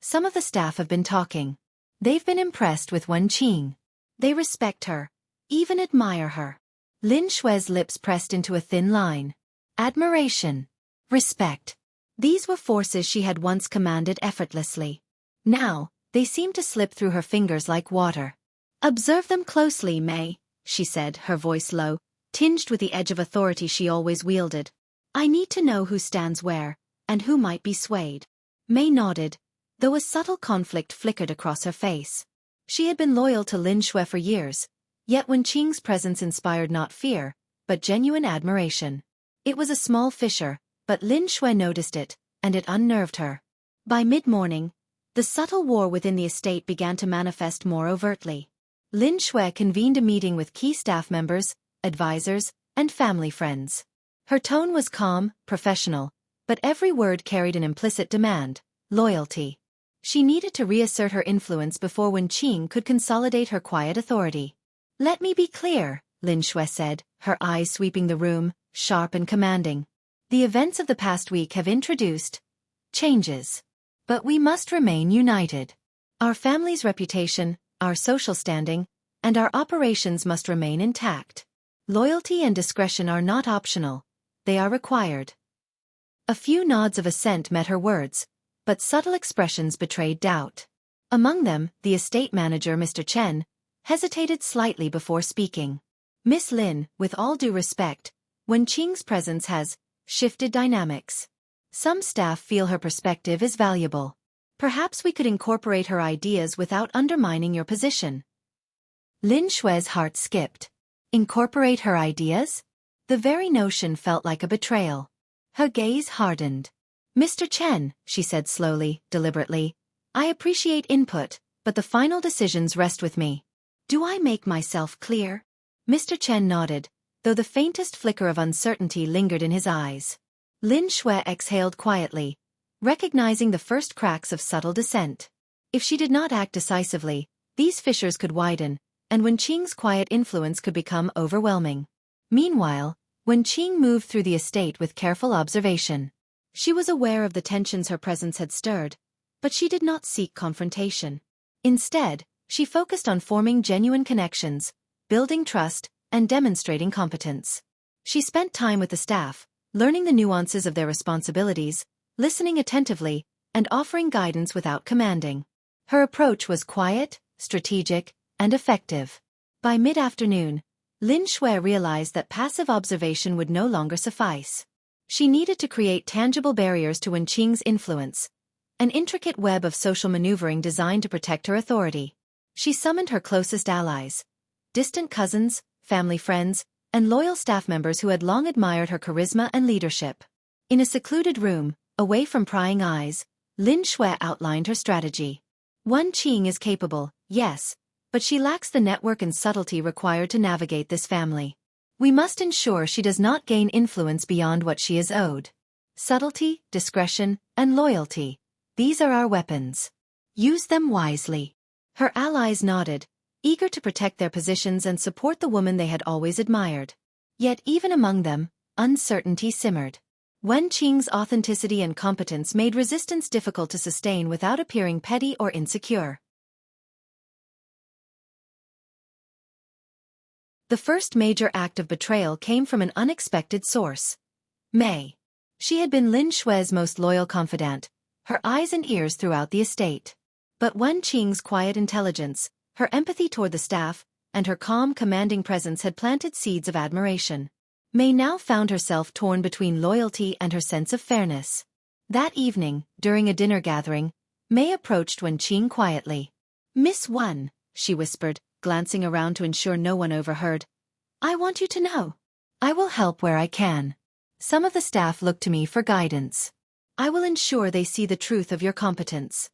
some of the staff have been talking. They've been impressed with Wen Qing. They respect her, even admire her." Lin Xue's lips pressed into a thin line. Admiration. Respect. These were forces she had once commanded effortlessly. Now, they seemed to slip through her fingers like water. "Observe them closely, Mei," she said, her voice low, tinged with the edge of authority she always wielded. "I need to know who stands where, and who might be swayed." Mei nodded, though a subtle conflict flickered across her face. She had been loyal to Lin Xue for years, yet Wen Qing's presence inspired not fear, but genuine admiration. It was a small fissure, but Lin Xue noticed it, and it unnerved her. By mid-morning, the subtle war within the estate began to manifest more overtly. Lin Xue convened a meeting with key staff members, advisors, and family friends. Her tone was calm, professional, but every word carried an implicit demand: loyalty. She needed to reassert her influence before Wen Qing could consolidate her quiet authority. "Let me be clear," Lin Xue said, her eyes sweeping the room, sharp and commanding. "The events of the past week have introduced changes. But we must remain united. Our family's reputation, our social standing, and our operations must remain intact. Loyalty and discretion are not optional, they are required." A few nods of assent met her words, but subtle expressions betrayed doubt. Among them, the estate manager, Mr. Chen, hesitated slightly before speaking. "Miss Lin, with all due respect, Wen Qing's presence has shifted dynamics. Some staff feel her perspective is valuable. Perhaps we could incorporate her ideas without undermining your position." Lin Xue's heart skipped. Incorporate her ideas? The very notion felt like a betrayal. Her gaze hardened. "Mr. Chen," she said slowly, deliberately, "I appreciate input, but the final decisions rest with me. Do I make myself clear?" Mr. Chen nodded, though the faintest flicker of uncertainty lingered in his eyes. Lin Xue exhaled quietly, recognizing the first cracks of subtle dissent. If she did not act decisively, these fissures could widen, and Wen Qing's quiet influence could become overwhelming. Meanwhile, Wen Qing moved through the estate with careful observation. She was aware of the tensions her presence had stirred, but she did not seek confrontation. Instead, she focused on forming genuine connections, building trust, and demonstrating competence. She spent time with the staff, learning the nuances of their responsibilities, listening attentively, and offering guidance without commanding. Her approach was quiet, strategic, and effective. By mid-afternoon, Lin Xue realized that passive observation would no longer suffice. She needed to create tangible barriers to Wen Qing's influence, an intricate web of social maneuvering designed to protect her authority. She summoned her closest allies, distant cousins, family friends, and loyal staff members who had long admired her charisma and leadership. In a secluded room, away from prying eyes, Lin Xue outlined her strategy. Wen Qing is capable, yes, but she lacks the network and subtlety required to navigate this family. We must ensure she does not gain influence beyond what she is owed. Subtlety, discretion, and loyalty. These are our weapons. Use them wisely. Her allies nodded, eager to protect their positions and support the woman they had always admired. Yet even among them, uncertainty simmered. Wen Qing's authenticity and competence made resistance difficult to sustain without appearing petty or insecure. The first major act of betrayal came from an unexpected source. Mei. She had been Lin Xue's most loyal confidant, her eyes and ears throughout the estate. But Wen Qing's quiet intelligence, her empathy toward the staff, and her calm, commanding presence had planted seeds of admiration. Mei now found herself torn between loyalty and her sense of fairness. That evening, during a dinner gathering, Mei approached Wen Qing quietly. "Miss Wen," she whispered, glancing around to ensure no one overheard, "I want you to know. I will help where I can. Some of the staff look to me for guidance. I will ensure they see the truth of your competence."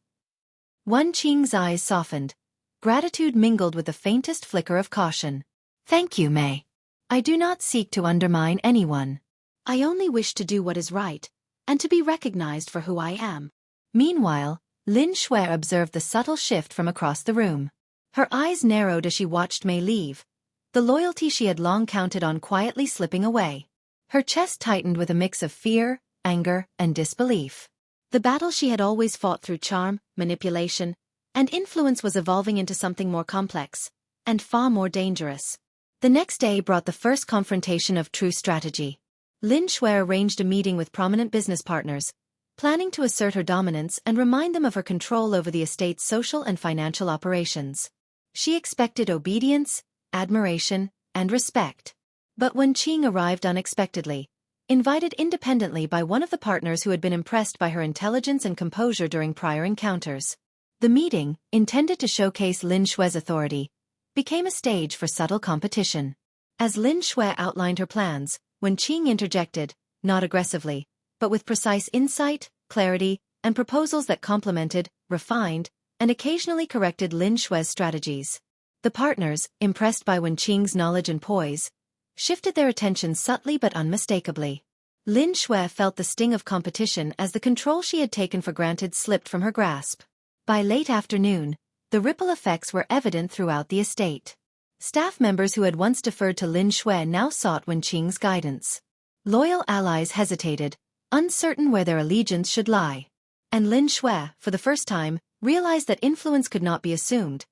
Wen Qing's eyes softened. Gratitude mingled with the faintest flicker of caution. "Thank you, Mei. I do not seek to undermine anyone. I only wish to do what is right, and to be recognized for who I am." Meanwhile, Lin Xue observed the subtle shift from across the room. Her eyes narrowed as she watched Mei leave, the loyalty she had long counted on quietly slipping away. Her chest tightened with a mix of fear, anger, and disbelief. The battle she had always fought through charm, manipulation, and influence was evolving into something more complex, and far more dangerous. The next day brought the first confrontation of true strategy. Lin Xue arranged a meeting with prominent business partners, planning to assert her dominance and remind them of her control over the estate's social and financial operations. She expected obedience, admiration, and respect. But when Qing arrived unexpectedly, invited independently by one of the partners who had been impressed by her intelligence and composure during prior encounters, the meeting, intended to showcase Lin Xue's authority, became a stage for subtle competition. As Lin Xue outlined her plans, Wen Qing interjected, not aggressively, but with precise insight, clarity, and proposals that complemented, refined, and occasionally corrected Lin Xue's strategies. The partners, impressed by Wen Qing's knowledge and poise, shifted their attention subtly but unmistakably. Lin Xue felt the sting of competition as the control she had taken for granted slipped from her grasp. By late afternoon, the ripple effects were evident throughout the estate. Staff members who had once deferred to Lin Xue now sought Wen Qing's guidance. Loyal allies hesitated, uncertain where their allegiance should lie. And Lin Xue, for the first time, realized that influence could not be assumed.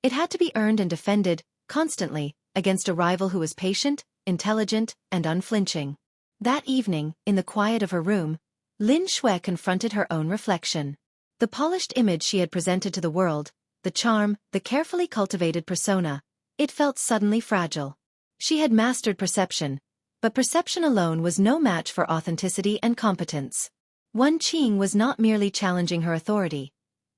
It had to be earned and defended, constantly, against a rival who was patient, intelligent, and unflinching. That evening, in the quiet of her room, Lin Xue confronted her own reflection. The polished image she had presented to the world, the charm, the carefully cultivated persona, it felt suddenly fragile. She had mastered perception, but perception alone was no match for authenticity and competence. Wen Qing was not merely challenging her authority.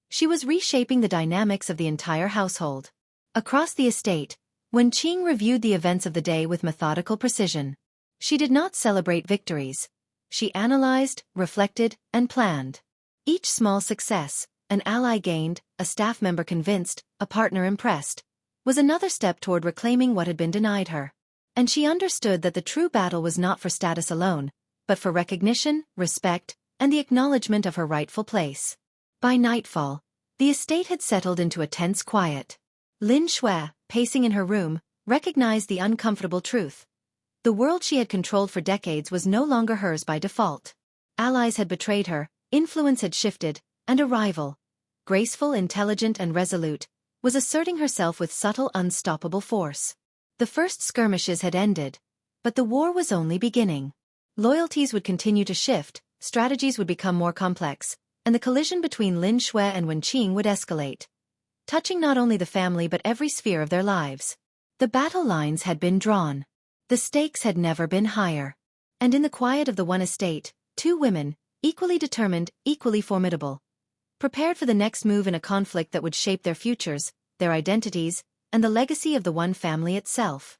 She was reshaping the dynamics of the entire household. Across the estate, Wen Qing reviewed the events of the day with methodical precision. She did not celebrate victories. She analyzed, reflected, and planned. Each small success, an ally gained, a staff member convinced, a partner impressed, was another step toward reclaiming what had been denied her. And she understood that the true battle was not for status alone, but for recognition, respect, and the acknowledgement of her rightful place. By nightfall, the estate had settled into a tense quiet. Lin Xue, pacing in her room, recognized the uncomfortable truth. The world she had controlled for decades was no longer hers by default. Allies had betrayed her, influence had shifted, and a rival, graceful, intelligent, and resolute, was asserting herself with subtle, unstoppable force. The first skirmishes had ended, but the war was only beginning. Loyalties would continue to shift, strategies would become more complex, and the collision between Lin Xue and Wen Qing would escalate, touching not only the family but every sphere of their lives. The battle lines had been drawn. The stakes had never been higher. And in the quiet of the one estate, two women, equally determined, equally formidable, prepared for the next move in a conflict that would shape their futures, their identities, and the legacy of the one family itself.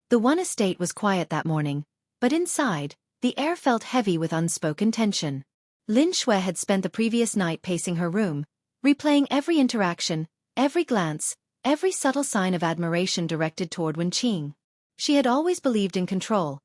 The one estate was quiet that morning, but inside, the air felt heavy with unspoken tension. Lin Xue had spent the previous night pacing her room, replaying every interaction, every glance, every subtle sign of admiration directed toward Wen Qing. She had always believed in control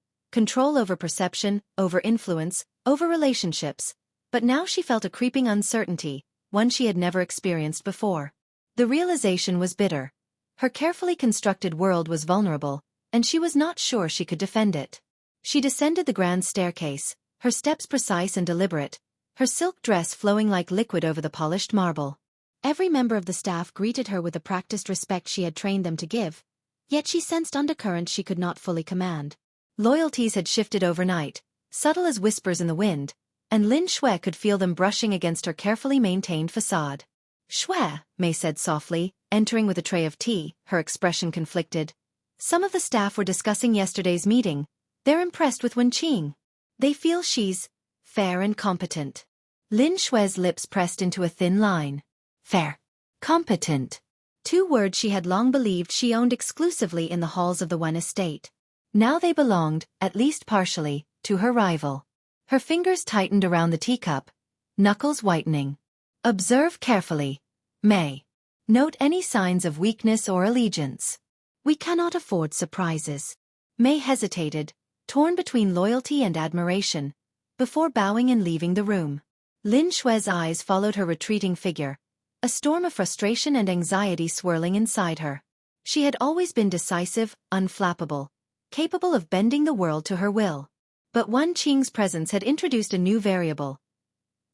over perception, over influence, over relationships, but now she felt a creeping uncertainty, one she had never experienced before. The realization was bitter. Her carefully constructed world was vulnerable, and she was not sure she could defend it. She descended the grand staircase, her steps precise and deliberate, her silk dress flowing like liquid over the polished marble. Every member of the staff greeted her with the practiced respect she had trained them to give, yet she sensed undercurrents she could not fully command. Loyalties had shifted overnight, subtle as whispers in the wind, and Lin Xue could feel them brushing against her carefully maintained facade. "Xue," Mei said softly, entering with a tray of tea, her expression conflicted. "Some of the staff were discussing yesterday's meeting. They're impressed with Wen Qing. They feel she's fair and competent." Lin Xue's lips pressed into a thin line. Fair. Competent. Two words she had long believed she owned exclusively in the halls of the Wen estate. Now they belonged, at least partially, to her rival. Her fingers tightened around the teacup, knuckles whitening. "Observe carefully, Mei. Note any signs of weakness or allegiance. We cannot afford surprises." Mei hesitated, torn between loyalty and admiration, before bowing and leaving the room. Lin Xue's eyes followed her retreating figure, a storm of frustration and anxiety swirling inside her. She had always been decisive, unflappable, capable of bending the world to her will. But Wen Qing's presence had introduced a new variable: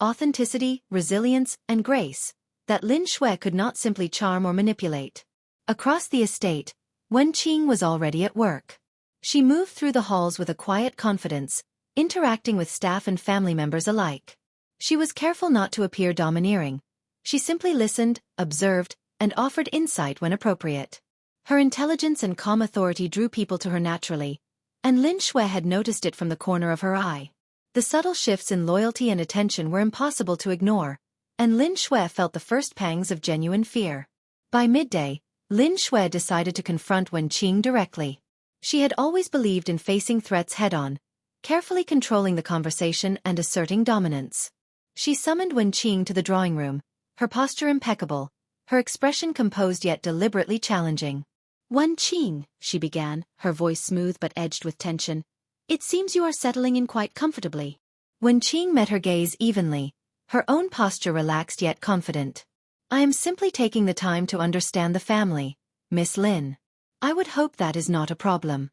authenticity, resilience, and grace, that Lin Xue could not simply charm or manipulate. Across the estate, Wen Qing was already at work. She moved through the halls with a quiet confidence, interacting with staff and family members alike. She was careful not to appear domineering. She simply listened, observed, and offered insight when appropriate. Her intelligence and calm authority drew people to her naturally, and Lin Xue had noticed it from the corner of her eye. The subtle shifts in loyalty and attention were impossible to ignore, and Lin Xue felt the first pangs of genuine fear. By midday, Lin Xue decided to confront Wen Qing directly. She had always believed in facing threats head-on, carefully controlling the conversation and asserting dominance. She summoned Wen Qing to the drawing room, her posture impeccable, her expression composed yet deliberately challenging. "Wen Qing," she began, her voice smooth but edged with tension, "it seems you are settling in quite comfortably." Wen Qing met her gaze evenly, her own posture relaxed yet confident. "I am simply taking the time to understand the family, Miss Lin. I would hope that is not a problem."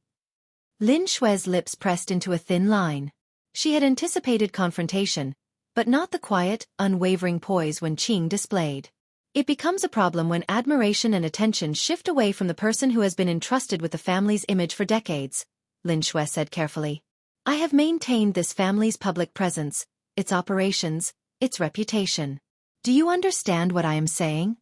Lin Xue's lips pressed into a thin line. She had anticipated confrontation, but not the quiet, unwavering poise Wen Qing displayed. "It becomes a problem when admiration and attention shift away from the person who has been entrusted with the family's image for decades," Lin Xue said carefully. "I have maintained this family's public presence, its operations, its reputation. Do you understand what I am saying?"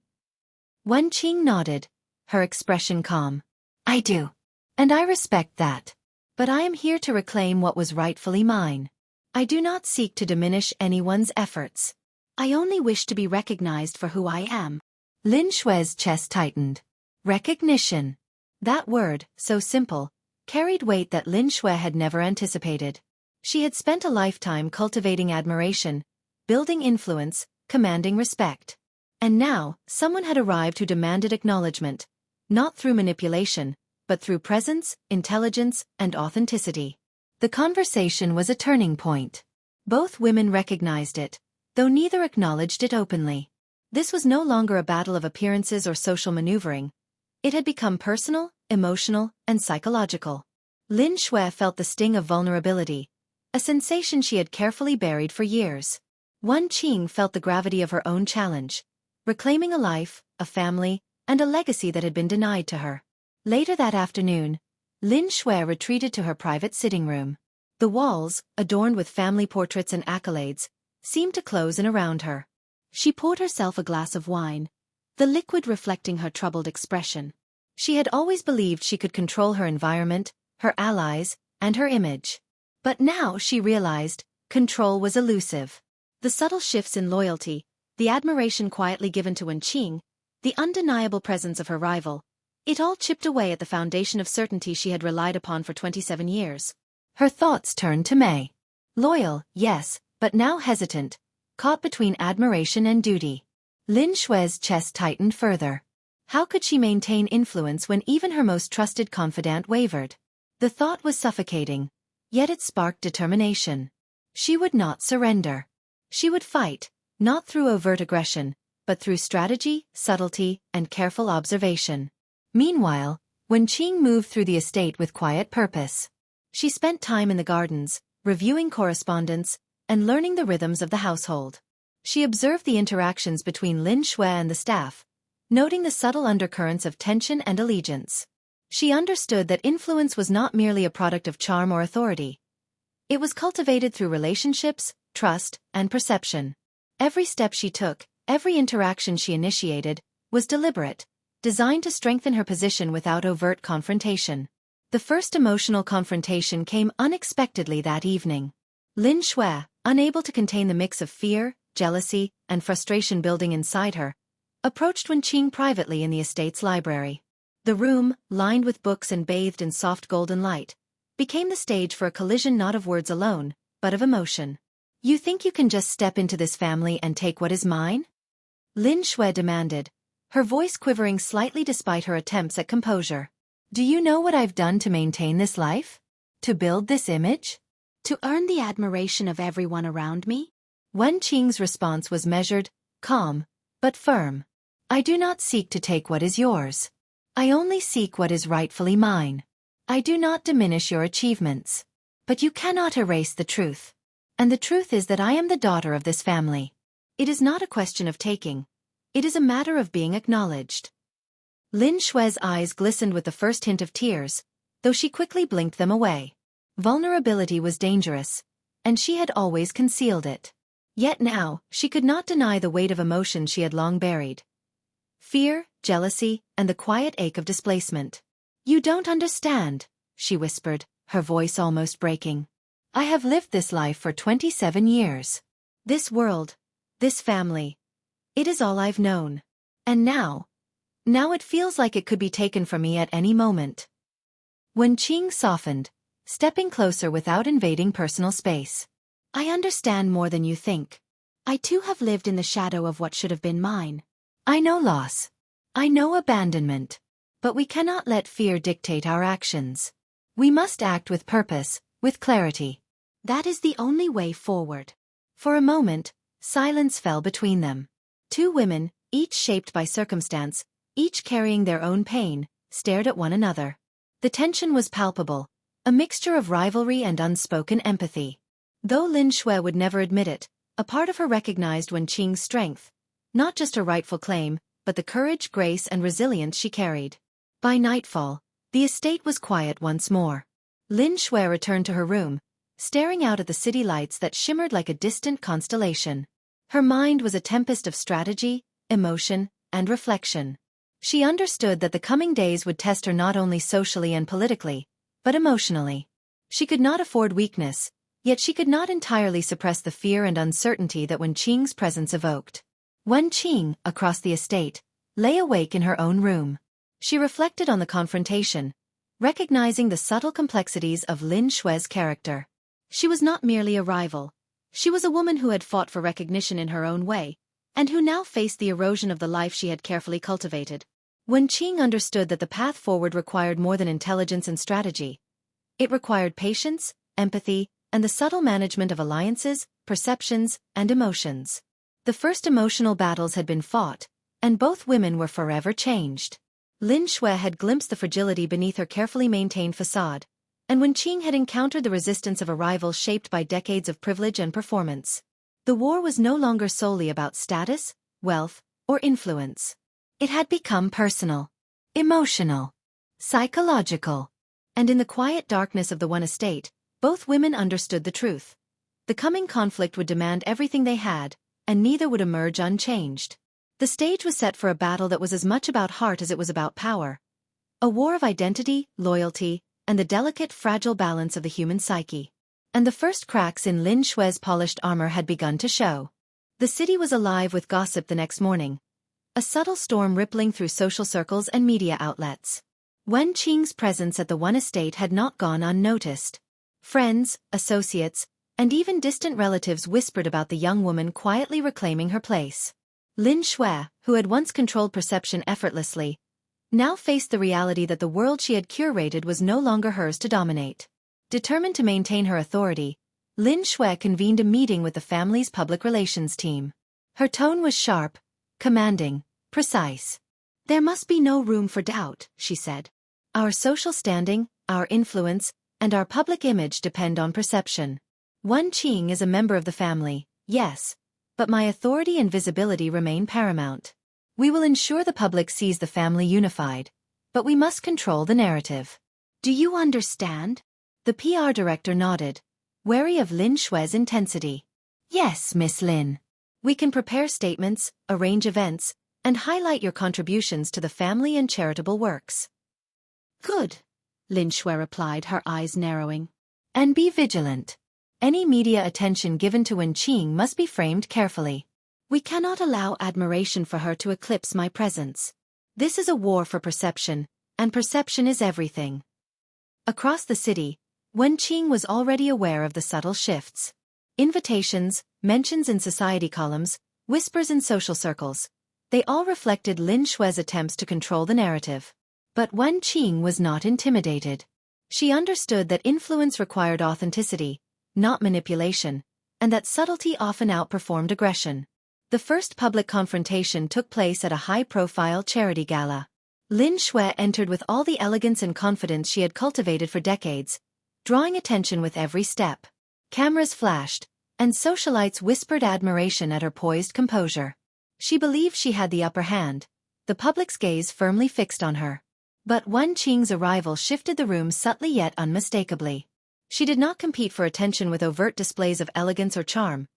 Wen Qing nodded, her expression calm. "I do. And I respect that. But I am here to reclaim what was rightfully mine. I do not seek to diminish anyone's efforts. I only wish to be recognized for who I am." Lin Xue's chest tightened. Recognition. That word, so simple, carried weight that Lin Xue had never anticipated. She had spent a lifetime cultivating admiration, building influence, commanding respect. And now, someone had arrived who demanded acknowledgement, not through manipulation, but through presence, intelligence, and authenticity. The conversation was a turning point. Both women recognized it, though neither acknowledged it openly. This was no longer a battle of appearances or social maneuvering. It had become personal, emotional, and psychological. Lin Xue felt the sting of vulnerability, a sensation she had carefully buried for years. Wen Qing felt the gravity of her own challenge, reclaiming a life, a family, and a legacy that had been denied to her. Later that afternoon, Lin Xue retreated to her private sitting room. The walls, adorned with family portraits and accolades, seemed to close in around her. She poured herself a glass of wine, the liquid reflecting her troubled expression. She had always believed she could control her environment, her allies, and her image. But now she realized, control was elusive. The subtle shifts in loyalty, the admiration quietly given to Wen Qing, the undeniable presence of her rival, it all chipped away at the foundation of certainty she had relied upon for 27 years. Her thoughts turned to Mei. Loyal, yes, but now hesitant, caught between admiration and duty. Lin Xue's chest tightened further. How could she maintain influence when even her most trusted confidant wavered? The thought was suffocating, yet it sparked determination. She would not surrender. She would fight, not through overt aggression, but through strategy, subtlety, and careful observation. Meanwhile, Wen Qing moved through the estate with quiet purpose. She spent time in the gardens, reviewing correspondence, and learning the rhythms of the household. She observed the interactions between Lin Xue and the staff, noting the subtle undercurrents of tension and allegiance. She understood that influence was not merely a product of charm or authority. It was cultivated through relationships, trust, and perception. Every step she took, every interaction she initiated, was deliberate, designed to strengthen her position without overt confrontation. The first emotional confrontation came unexpectedly that evening. Lin Xue, unable to contain the mix of fear, jealousy, and frustration building inside her, approached Wen Qing privately in the estate's library. The room, lined with books and bathed in soft golden light, became the stage for a collision not of words alone, but of emotion. "You think you can just step into this family and take what is mine?" Lin Xue demanded, her voice quivering slightly despite her attempts at composure. "Do you know what I've done to maintain this life? To build this image? To earn the admiration of everyone around me?" Wen Qing's response was measured, calm, but firm. "I do not seek to take what is yours. I only seek what is rightfully mine. I do not diminish your achievements. But you cannot erase the truth. And the truth is that I am the daughter of this family. It is not a question of taking. It is a matter of being acknowledged." Lin Xue's eyes glistened with the first hint of tears, though she quickly blinked them away. Vulnerability was dangerous, and she had always concealed it. Yet now, she could not deny the weight of emotions she had long buried. Fear, jealousy, and the quiet ache of displacement. "You don't understand," she whispered, her voice almost breaking. "I have lived this life for 27 years. This world, this family, it is all I've known. And now it feels like it could be taken from me at any moment." Wen Qing softened, stepping closer without invading personal space. "I understand more than you think. I too have lived in the shadow of what should have been mine. I know loss. I know abandonment. But we cannot let fear dictate our actions. We must act with purpose, with clarity. That is the only way forward." For a moment, silence fell between them. Two women, each shaped by circumstance, each carrying their own pain, stared at one another. The tension was palpable, a mixture of rivalry and unspoken empathy. Though Lin Xue would never admit it, a part of her recognized Wen Qing's strength, not just her rightful claim, but the courage, grace, and resilience she carried. By nightfall, the estate was quiet once more. Lin Xue returned to her room, staring out at the city lights that shimmered like a distant constellation. Her mind was a tempest of strategy, emotion, and reflection. She understood that the coming days would test her not only socially and politically, but emotionally. She could not afford weakness, yet she could not entirely suppress the fear and uncertainty that Wen Qing's presence evoked. Wen Qing, across the estate, lay awake in her own room. She reflected on the confrontation, recognizing the subtle complexities of Lin Xue's character. She was not merely a rival. She was a woman who had fought for recognition in her own way, and who now faced the erosion of the life she had carefully cultivated. Wen Qing understood that the path forward required more than intelligence and strategy. It required patience, empathy, and the subtle management of alliances, perceptions, and emotions. The first emotional battles had been fought, and both women were forever changed. Lin Xue had glimpsed the fragility beneath her carefully maintained facade, and Wen Qing had encountered the resistance of a rival shaped by decades of privilege and performance. The war was no longer solely about status, wealth, or influence. It had become personal, emotional, psychological. And in the quiet darkness of the one estate, both women understood the truth. The coming conflict would demand everything they had, and neither would emerge unchanged. The stage was set for a battle that was as much about heart as it was about power. A war of identity, loyalty, and the delicate, fragile balance of the human psyche. And the first cracks in Lin Xue's polished armor had begun to show. The city was alive with gossip the next morning, a subtle storm rippling through social circles and media outlets. Wen Qing's presence at the one estate had not gone unnoticed. Friends, associates, and even distant relatives whispered about the young woman quietly reclaiming her place. Lin Xue, who had once controlled perception effortlessly, now faced the reality that the world she had curated was no longer hers to dominate. Determined to maintain her authority, Lin Xue convened a meeting with the family's public relations team. Her tone was sharp, commanding, precise. "There must be no room for doubt," she said. "Our social standing, our influence, and our public image depend on perception. Wen Qing is a member of the family, yes, but my authority and visibility remain paramount. We will ensure the public sees the family unified, but we must control the narrative. Do you understand?" The PR director nodded, wary of Lin Xue's intensity. "Yes, Miss Lin. We can prepare statements, arrange events, and highlight your contributions to the family and charitable works." "Good," Lin Xue replied, her eyes narrowing. "And be vigilant. Any media attention given to Wen Qing must be framed carefully. We cannot allow admiration for her to eclipse my presence. This is a war for perception, and perception is everything." Across the city, Wen Qing was already aware of the subtle shifts. Invitations, mentions in society columns, whispers in social circles. They all reflected Lin Xue's attempts to control the narrative. But Wen Qing was not intimidated. She understood that influence required authenticity, not manipulation, and that subtlety often outperformed aggression. The first public confrontation took place at a high-profile charity gala. Lin Xue entered with all the elegance and confidence she had cultivated for decades, drawing attention with every step. Cameras flashed, and socialites whispered admiration at her poised composure. She believed she had the upper hand, the public's gaze firmly fixed on her. But Wen Qing's arrival shifted the room subtly yet unmistakably. She did not compete for attention with overt displays of elegance or charm.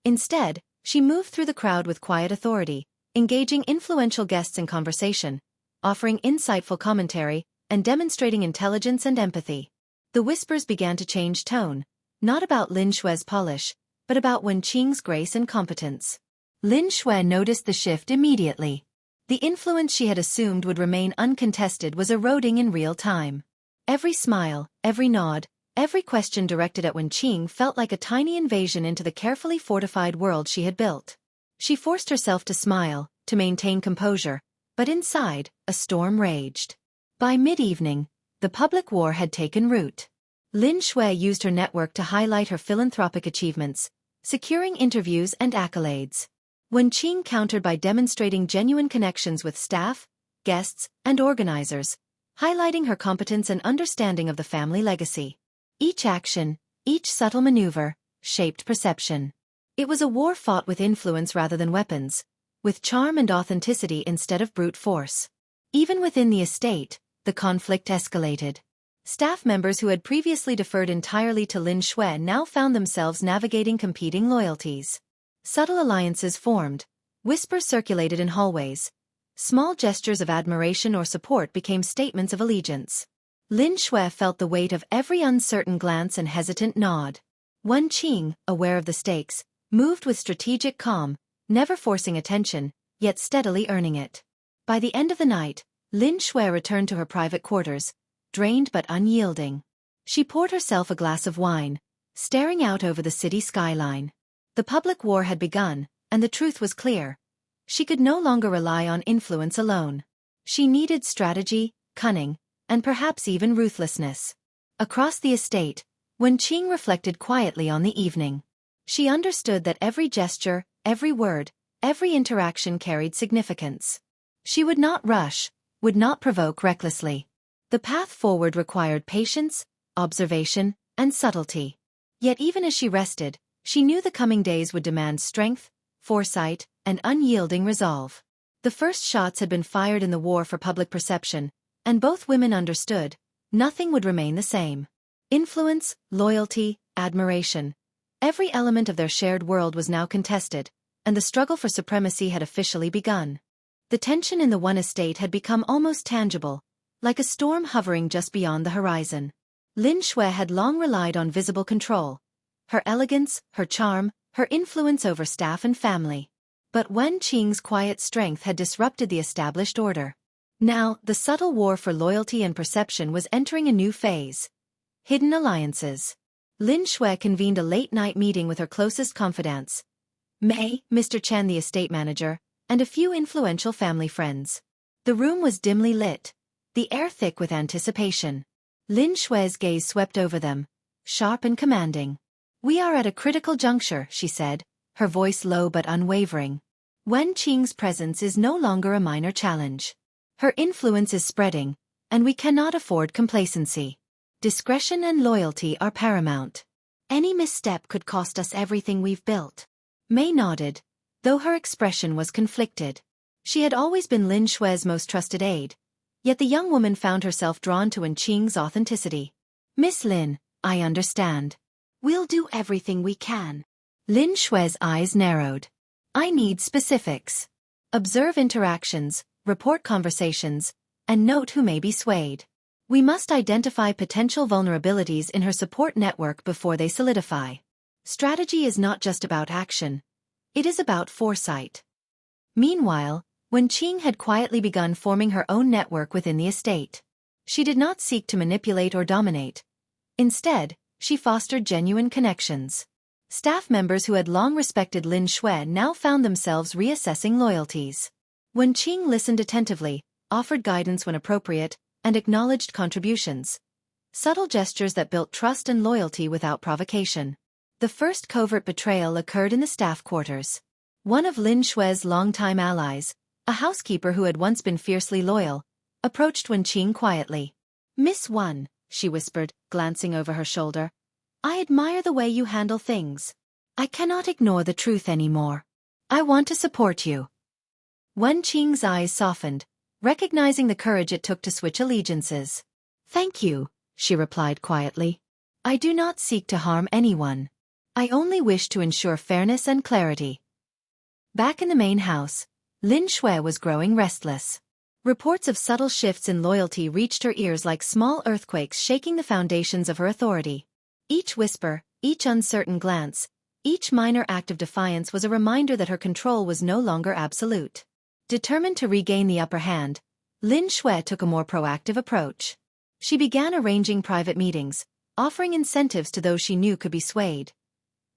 Instead, she moved through the crowd with quiet authority, engaging influential guests in conversation, offering insightful commentary, and demonstrating intelligence and empathy. The whispers began to change tone, not about Lin Xue's polish, but about Wen Qing's grace and competence. Lin Xue noticed the shift immediately. The influence she had assumed would remain uncontested was eroding in real time. Every smile, every nod, every question directed at Wen Qing felt like a tiny invasion into the carefully fortified world she had built. She forced herself to smile, to maintain composure, but inside, a storm raged. By mid-evening, the public war had taken root. Lin Xue used her network to highlight her philanthropic achievements, securing interviews and accolades. Wen Qing countered by demonstrating genuine connections with staff, guests, and organizers, highlighting her competence and understanding of the family legacy. Each action, each subtle maneuver, shaped perception. It was a war fought with influence rather than weapons, with charm and authenticity instead of brute force. Even within the estate, the conflict escalated. Staff members who had previously deferred entirely to Lin Xue now found themselves navigating competing loyalties. Subtle alliances formed, whispers circulated in hallways. Small gestures of admiration or support became statements of allegiance. Lin Xue felt the weight of every uncertain glance and hesitant nod. Wen Qing, aware of the stakes, moved with strategic calm, never forcing attention, yet steadily earning it. By the end of the night, Lin Xue returned to her private quarters, drained but unyielding. She poured herself a glass of wine, staring out over the city skyline. The public war had begun, and the truth was clear. She could no longer rely on influence alone. She needed strategy, cunning, and perhaps even ruthlessness. Across the estate, Wen Qing reflected quietly on the evening. She understood that every gesture, every word, every interaction carried significance. She would not rush, would not provoke recklessly. The path forward required patience, observation, and subtlety. Yet even as she rested, she knew the coming days would demand strength, foresight, and unyielding resolve. The first shots had been fired in the war for public perception, and both women understood, Nothing would remain the same. Influence, loyalty, admiration. Every element of their shared world was now contested, and the struggle for supremacy had officially begun. The tension in the One estate had become almost tangible, like a storm hovering just beyond the horizon. Lin Xue had long relied on visible control. Her elegance, her charm, her influence over staff and family. But Wen Qing's quiet strength had disrupted the established order. Now, the subtle war for loyalty and perception was entering a new phase. Hidden alliances. Lin Xue convened a late-night meeting with her closest confidants, Mei, Mr. Chen the estate manager, and a few influential family friends. The room was dimly lit, the air thick with anticipation. Lin Xue's gaze swept over them, sharp and commanding. "We are at a critical juncture," she said, her voice low but unwavering. "Wen Qing's presence is no longer a minor challenge. Her influence is spreading, and we cannot afford complacency. Discretion and loyalty are paramount. Any misstep could cost us everything we've built." Mei nodded, though her expression was conflicted. She had always been Lin Xue's most trusted aide, yet the young woman found herself drawn to Wen Qing's authenticity. "Miss Lin, I understand. We'll do everything we can." Lin Xue's eyes narrowed. "I need specifics. Observe interactions, report conversations, and note who may be swayed. We must identify potential vulnerabilities in her support network before they solidify. Strategy is not just about action. It is about foresight." Meanwhile, Wen Qing had quietly begun forming her own network within the estate. She did not seek to manipulate or dominate. Instead, she fostered genuine connections. Staff members who had long respected Lin Xue now found themselves reassessing loyalties. Wen Qing listened attentively, offered guidance when appropriate, and acknowledged contributions. Subtle gestures that built trust and loyalty without provocation. The first covert betrayal occurred in the staff quarters. One of Lin Xue's longtime allies, a housekeeper who had once been fiercely loyal, approached Wen Qing quietly. "Miss Wen," she whispered, glancing over her shoulder, "I admire the way you handle things. I cannot ignore the truth anymore. I want to support you." Wen Qing's eyes softened, recognizing the courage it took to switch allegiances. "Thank you," she replied quietly. "I do not seek to harm anyone. I only wish to ensure fairness and clarity." Back in the main house, Lin Xue was growing restless. Reports of subtle shifts in loyalty reached her ears like small earthquakes shaking the foundations of her authority. Each whisper, each uncertain glance, each minor act of defiance was a reminder that her control was no longer absolute. Determined to regain the upper hand, Lin Xue took a more proactive approach. She began arranging private meetings, offering incentives to those she knew could be swayed.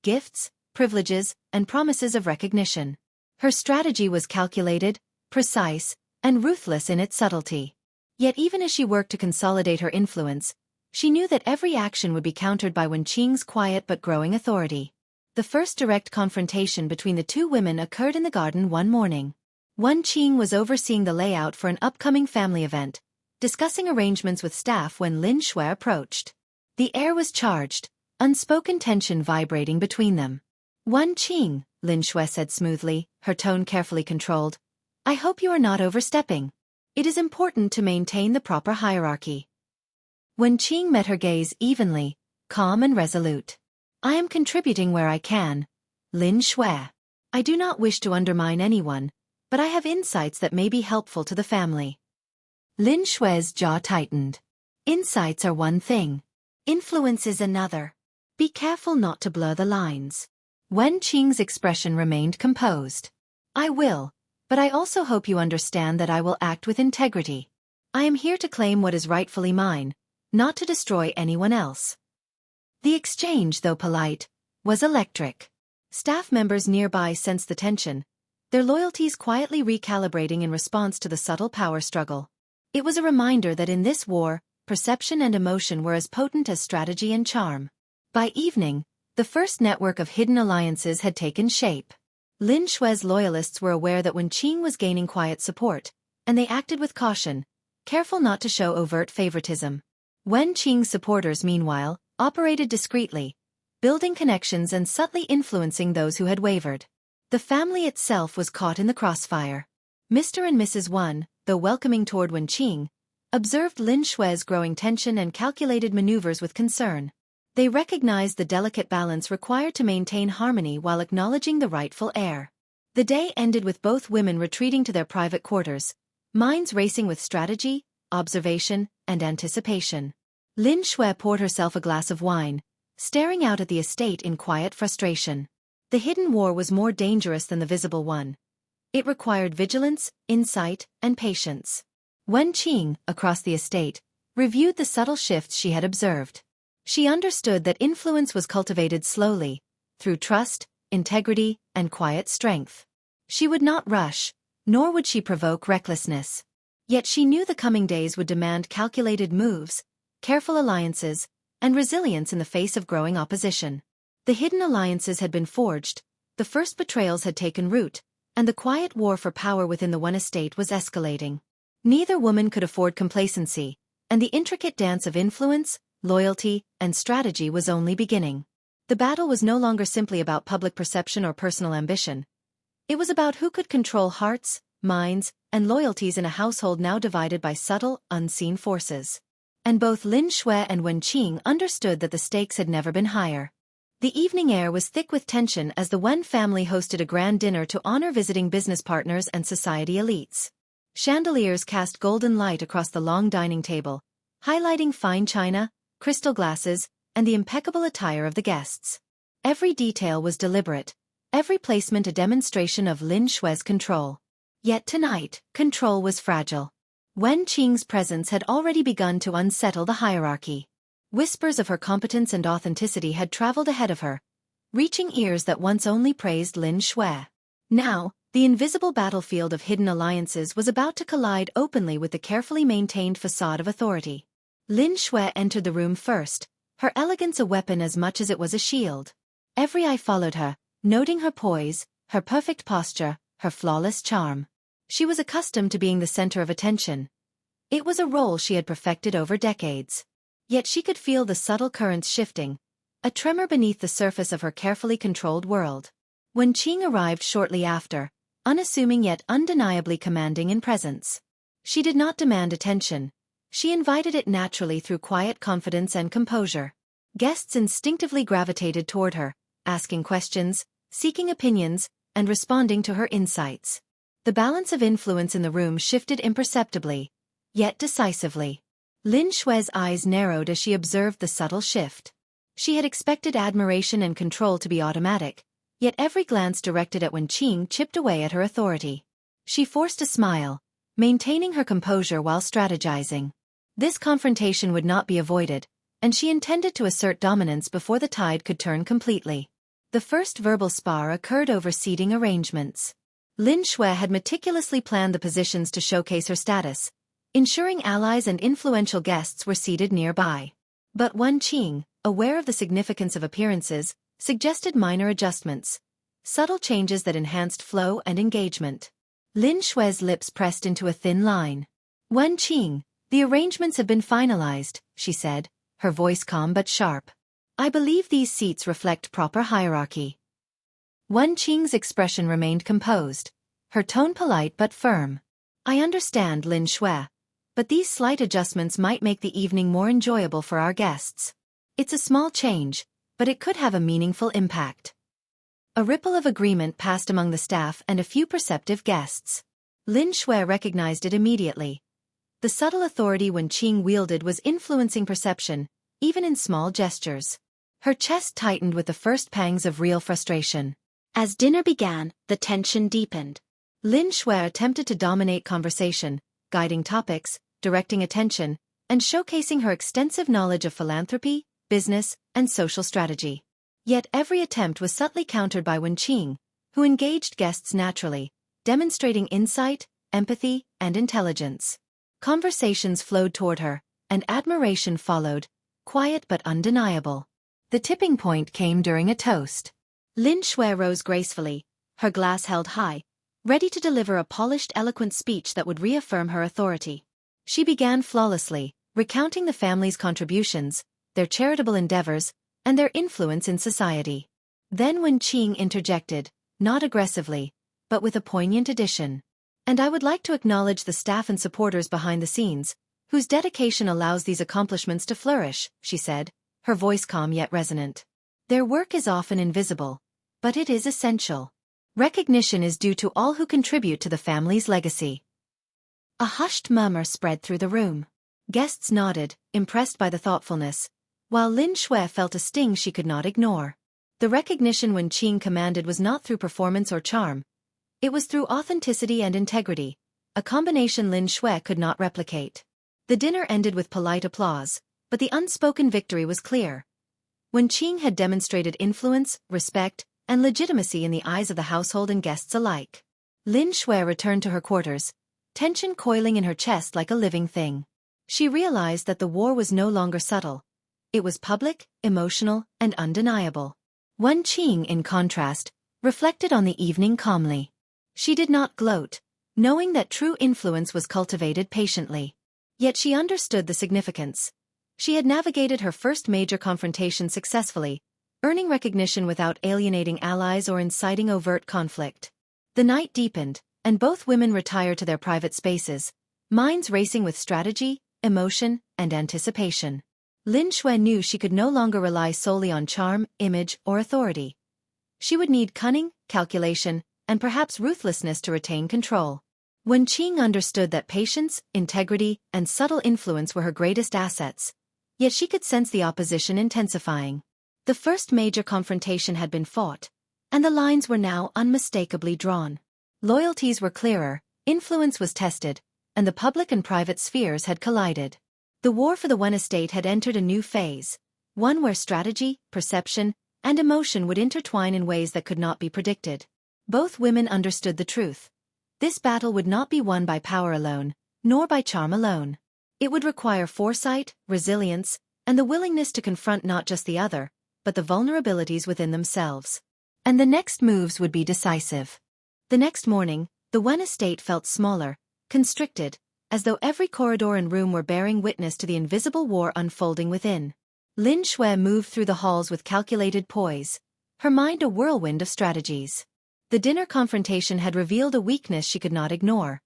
Gifts, privileges, and promises of recognition. Her strategy was calculated, precise, and ruthless in its subtlety. Yet even as she worked to consolidate her influence, she knew that every action would be countered by Wen Qing's quiet but growing authority. The first direct confrontation between the two women occurred in the garden one morning. Wen Qing was overseeing the layout for an upcoming family event, discussing arrangements with staff when Lin Xue approached. The air was charged, unspoken tension vibrating between them. "Wen Qing," Lin Xue said smoothly, her tone carefully controlled, "I hope you are not overstepping. It is important to maintain the proper hierarchy." Wen Qing met her gaze evenly, calm and resolute. "I am contributing where I can, Lin Xue. I do not wish to undermine anyone, but I have insights that may be helpful to the family." Lin Xue's jaw tightened. "Insights are one thing. Influence is another. Be careful not to blur the lines." Wen Qing's expression remained composed. "I will, but I also hope you understand that I will act with integrity. I am here to claim what is rightfully mine, not to destroy anyone else." The exchange, though polite, was electric. Staff members nearby sensed the tension, their loyalties quietly recalibrating in response to the subtle power struggle. It was a reminder that in this war, perception and emotion were as potent as strategy and charm. By evening, the first network of hidden alliances had taken shape. Lin Xue's loyalists were aware that Wen Qing was gaining quiet support, and they acted with caution, careful not to show overt favoritism. Wen Qing's supporters, meanwhile, operated discreetly, building connections and subtly influencing those who had wavered. The family itself was caught in the crossfire. Mr. and Mrs. Wen, though welcoming toward Wen Qing, observed Lin Xue's growing tension and calculated maneuvers with concern. They recognized the delicate balance required to maintain harmony while acknowledging the rightful heir. The day ended with both women retreating to their private quarters, minds racing with strategy, observation, and anticipation. Lin Xue poured herself a glass of wine, staring out at the estate in quiet frustration. The hidden war was more dangerous than the visible one. It required vigilance, insight, and patience. Wen Qing, across the estate, reviewed the subtle shifts she had observed. She understood that influence was cultivated slowly, through trust, integrity, and quiet strength. She would not rush, nor would she provoke recklessness. Yet she knew the coming days would demand calculated moves, careful alliances, and resilience in the face of growing opposition. The hidden alliances had been forged, the first betrayals had taken root, and the quiet war for power within the one estate was escalating. Neither woman could afford complacency, and the intricate dance of influence, loyalty, and strategy was only beginning. The battle was no longer simply about public perception or personal ambition. It was about who could control hearts, minds, and loyalties in a household now divided by subtle, unseen forces. And both Lin Xue and Wen Qing understood that the stakes had never been higher. The evening air was thick with tension as the Wen family hosted a grand dinner to honor visiting business partners and society elites. Chandeliers cast golden light across the long dining table, highlighting fine china, crystal glasses, and the impeccable attire of the guests. Every detail was deliberate, every placement a demonstration of Lin Xue's control. Yet tonight, control was fragile. Wen Qing's presence had already begun to unsettle the hierarchy. Whispers of her competence and authenticity had traveled ahead of her, reaching ears that once only praised Lin Xue. Now, the invisible battlefield of hidden alliances was about to collide openly with the carefully maintained facade of authority. Lin Xue entered the room first, her elegance a weapon as much as it was a shield. Every eye followed her, noting her poise, her perfect posture, her flawless charm. She was accustomed to being the center of attention. It was a role she had perfected over decades. Yet she could feel the subtle currents shifting, a tremor beneath the surface of her carefully controlled world. When Qing arrived shortly after, unassuming yet undeniably commanding in presence. She did not demand attention. She invited it naturally through quiet confidence and composure. Guests instinctively gravitated toward her, asking questions, seeking opinions, and responding to her insights. The balance of influence in the room shifted imperceptibly, yet decisively. Lin Xue's eyes narrowed as she observed the subtle shift. She had expected admiration and control to be automatic, yet every glance directed at Wen Qing chipped away at her authority. She forced a smile, maintaining her composure while strategizing. This confrontation would not be avoided, and she intended to assert dominance before the tide could turn completely. The first verbal spar occurred over seating arrangements. Lin Xue had meticulously planned the positions to showcase her status, ensuring allies and influential guests were seated nearby. But Wen Qing, aware of the significance of appearances, suggested minor adjustments, subtle changes that enhanced flow and engagement. Lin Xue's lips pressed into a thin line. "Wen Qing, the arrangements have been finalized," she said, her voice calm but sharp. "I believe these seats reflect proper hierarchy." Wen Qing's expression remained composed, her tone polite but firm. "I understand, Lin Xue, but these slight adjustments might make the evening more enjoyable for our guests. It's a small change, but it could have a meaningful impact." A ripple of agreement passed among the staff and a few perceptive guests. Lin Xue recognized it immediately. The subtle authority Wen Qing wielded was influencing perception, even in small gestures. Her chest tightened with the first pangs of real frustration. As dinner began, the tension deepened. Lin Xue attempted to dominate conversation, guiding topics, directing attention, and showcasing her extensive knowledge of philanthropy, business, and social strategy. Yet every attempt was subtly countered by Wen Qing, who engaged guests naturally, demonstrating insight, empathy, and intelligence. Conversations flowed toward her, and admiration followed, quiet but undeniable. The tipping point came during a toast. Lin Xue rose gracefully, her glass held high, ready to deliver a polished, eloquent speech that would reaffirm her authority. She began flawlessly, recounting the family's contributions, their charitable endeavors, and their influence in society. Then Wen Qing interjected, not aggressively, but with a poignant addition. "And I would like to acknowledge the staff and supporters behind the scenes, whose dedication allows these accomplishments to flourish, she said, her voice calm yet resonant. Their work is often invisible, but it is essential. Recognition is due to all who contribute to the family's legacy. A hushed murmur spread through the room. Guests nodded, impressed by the thoughtfulness, while Lin Xue felt a sting she could not ignore. The recognition Wen Qing commanded was not through performance or charm. It was through authenticity and integrity, a combination Lin Xue could not replicate. The dinner ended with polite applause, but the unspoken victory was clear. Wen Qing had demonstrated influence, respect, and legitimacy in the eyes of the household and guests alike. Lin Xue returned to her quarters, tension coiling in her chest like a living thing. She realized that the war was no longer subtle. It was public, emotional, and undeniable. Wen Qing, in contrast, reflected on the evening calmly. She did not gloat, knowing that true influence was cultivated patiently. Yet she understood the significance. She had navigated her first major confrontation successfully, earning recognition without alienating allies or inciting overt conflict. The night deepened, and both women retired to their private spaces, minds racing with strategy, emotion, and anticipation. Lin Xue knew she could no longer rely solely on charm, image, or authority. She would need cunning, calculation, and perhaps ruthlessness to retain control. Wen Qing understood that patience, integrity, and subtle influence were her greatest assets, yet she could sense the opposition intensifying. The first major confrontation had been fought, and the lines were now unmistakably drawn. Loyalties were clearer, influence was tested, and the public and private spheres had collided. The war for the Wen estate had entered a new phase, one where strategy, perception, and emotion would intertwine in ways that could not be predicted. Both women understood the truth. This battle would not be won by power alone, nor by charm alone. It would require foresight, resilience, and the willingness to confront not just the other, but the vulnerabilities within themselves. And the next moves would be decisive. The next morning, the Wen estate felt smaller, constricted, as though every corridor and room were bearing witness to the invisible war unfolding within. Lin Xue moved through the halls with calculated poise, her mind a whirlwind of strategies. The dinner confrontation had revealed a weakness she could not ignore.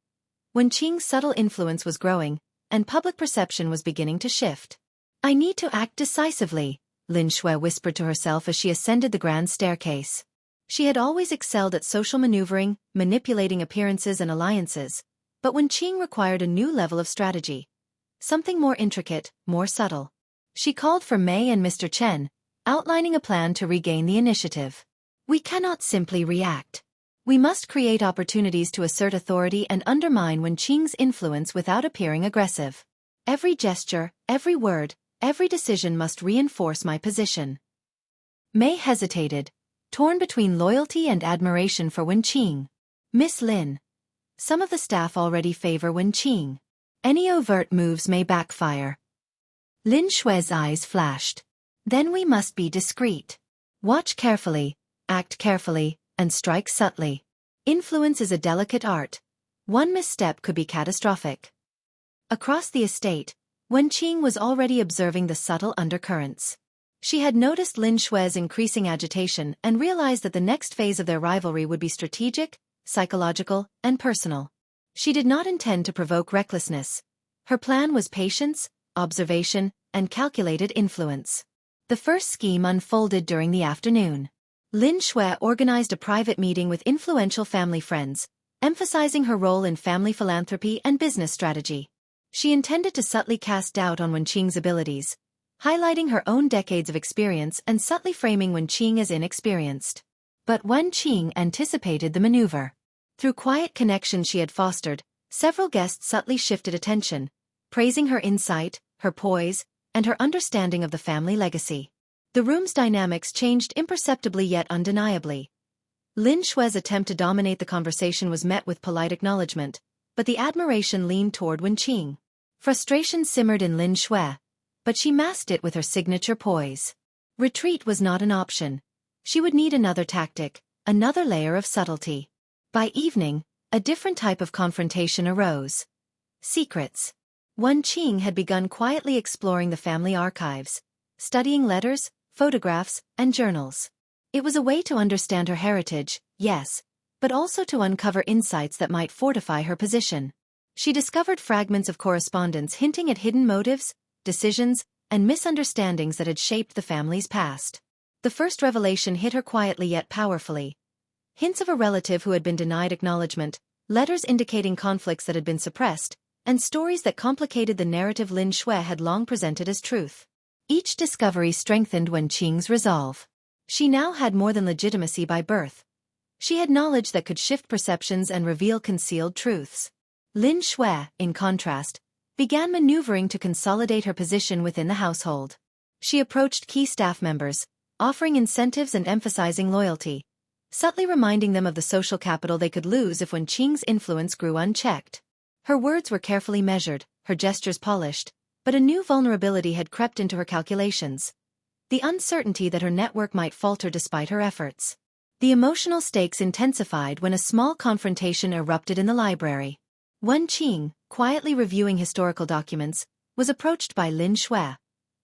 Wen Qing's subtle influence was growing, and public perception was beginning to shift. "I need to act decisively," Lin Xue whispered to herself as she ascended the grand staircase. She had always excelled at social maneuvering, manipulating appearances and alliances, but Wen Qing required a new level of strategy. Something more intricate, more subtle. She called for Mei and Mr. Chen, outlining a plan to regain the initiative. "We cannot simply react. We must create opportunities to assert authority and undermine Wen Qing's influence without appearing aggressive. Every gesture, every word, every decision must reinforce my position." Mei hesitated, torn between loyalty and admiration for Wen Qing. "Miss Lin, some of the staff already favor Wen Qing. Any overt moves may backfire." Lin Xue's eyes flashed. "Then we must be discreet. Watch carefully, act carefully, and strike subtly. Influence is a delicate art. One misstep could be catastrophic." Across the estate, Wen Qing was already observing the subtle undercurrents. She had noticed Lin Xue's increasing agitation and realized that the next phase of their rivalry would be strategic, psychological, and personal. She did not intend to provoke recklessness. Her plan was patience, observation, and calculated influence. The first scheme unfolded during the afternoon. Lin Xue organized a private meeting with influential family friends, emphasizing her role in family philanthropy and business strategy. She intended to subtly cast doubt on Wen Qing's abilities, highlighting her own decades of experience and subtly framing Wen Qing as inexperienced. But Wen Qing anticipated the maneuver. Through quiet connections she had fostered, several guests subtly shifted attention, praising her insight, her poise, and her understanding of the family legacy. The room's dynamics changed imperceptibly yet undeniably. Lin Xue's attempt to dominate the conversation was met with polite acknowledgement, but the admiration leaned toward Wen Qing. Frustration simmered in Lin Xue, but she masked it with her signature poise. Retreat was not an option. She would need another tactic, another layer of subtlety. By evening, a different type of confrontation arose. Secrets. Wen Qing had begun quietly exploring the family archives, studying letters, photographs, and journals. It was a way to understand her heritage, yes, but also to uncover insights that might fortify her position. She discovered fragments of correspondence hinting at hidden motives, decisions, and misunderstandings that had shaped the family's past. The first revelation hit her quietly yet powerfully. Hints of a relative who had been denied acknowledgement, letters indicating conflicts that had been suppressed, and stories that complicated the narrative Lin Xue had long presented as truth. Each discovery strengthened Wen Qing's resolve. She now had more than legitimacy by birth. She had knowledge that could shift perceptions and reveal concealed truths. Lin Xue, in contrast, began maneuvering to consolidate her position within the household. She approached key staff members, offering incentives and emphasizing loyalty, subtly reminding them of the social capital they could lose if Wen Qing's influence grew unchecked. Her words were carefully measured, her gestures polished, but a new vulnerability had crept into her calculations. The uncertainty that her network might falter despite her efforts. The emotional stakes intensified when a small confrontation erupted in the library. Wen Qing, quietly reviewing historical documents, was approached by Lin Xue.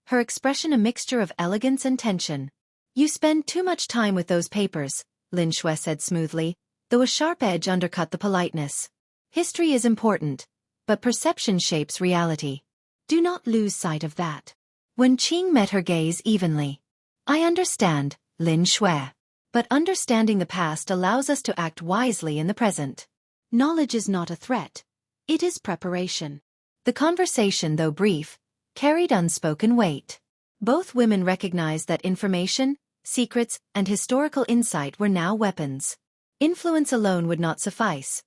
Her expression a mixture of elegance and tension. "You spend too much time with those papers," Lin Xue said smoothly, though a sharp edge undercut the politeness. "History is important, but perception shapes reality. Do not lose sight of that." Wen Qing met her gaze evenly. "I understand, Lin Xue. But understanding the past allows us to act wisely in the present. Knowledge is not a threat. It is preparation." The conversation, though brief, carried unspoken weight. Both women recognized that information, secrets, and historical insight were now weapons. Influence alone would not suffice.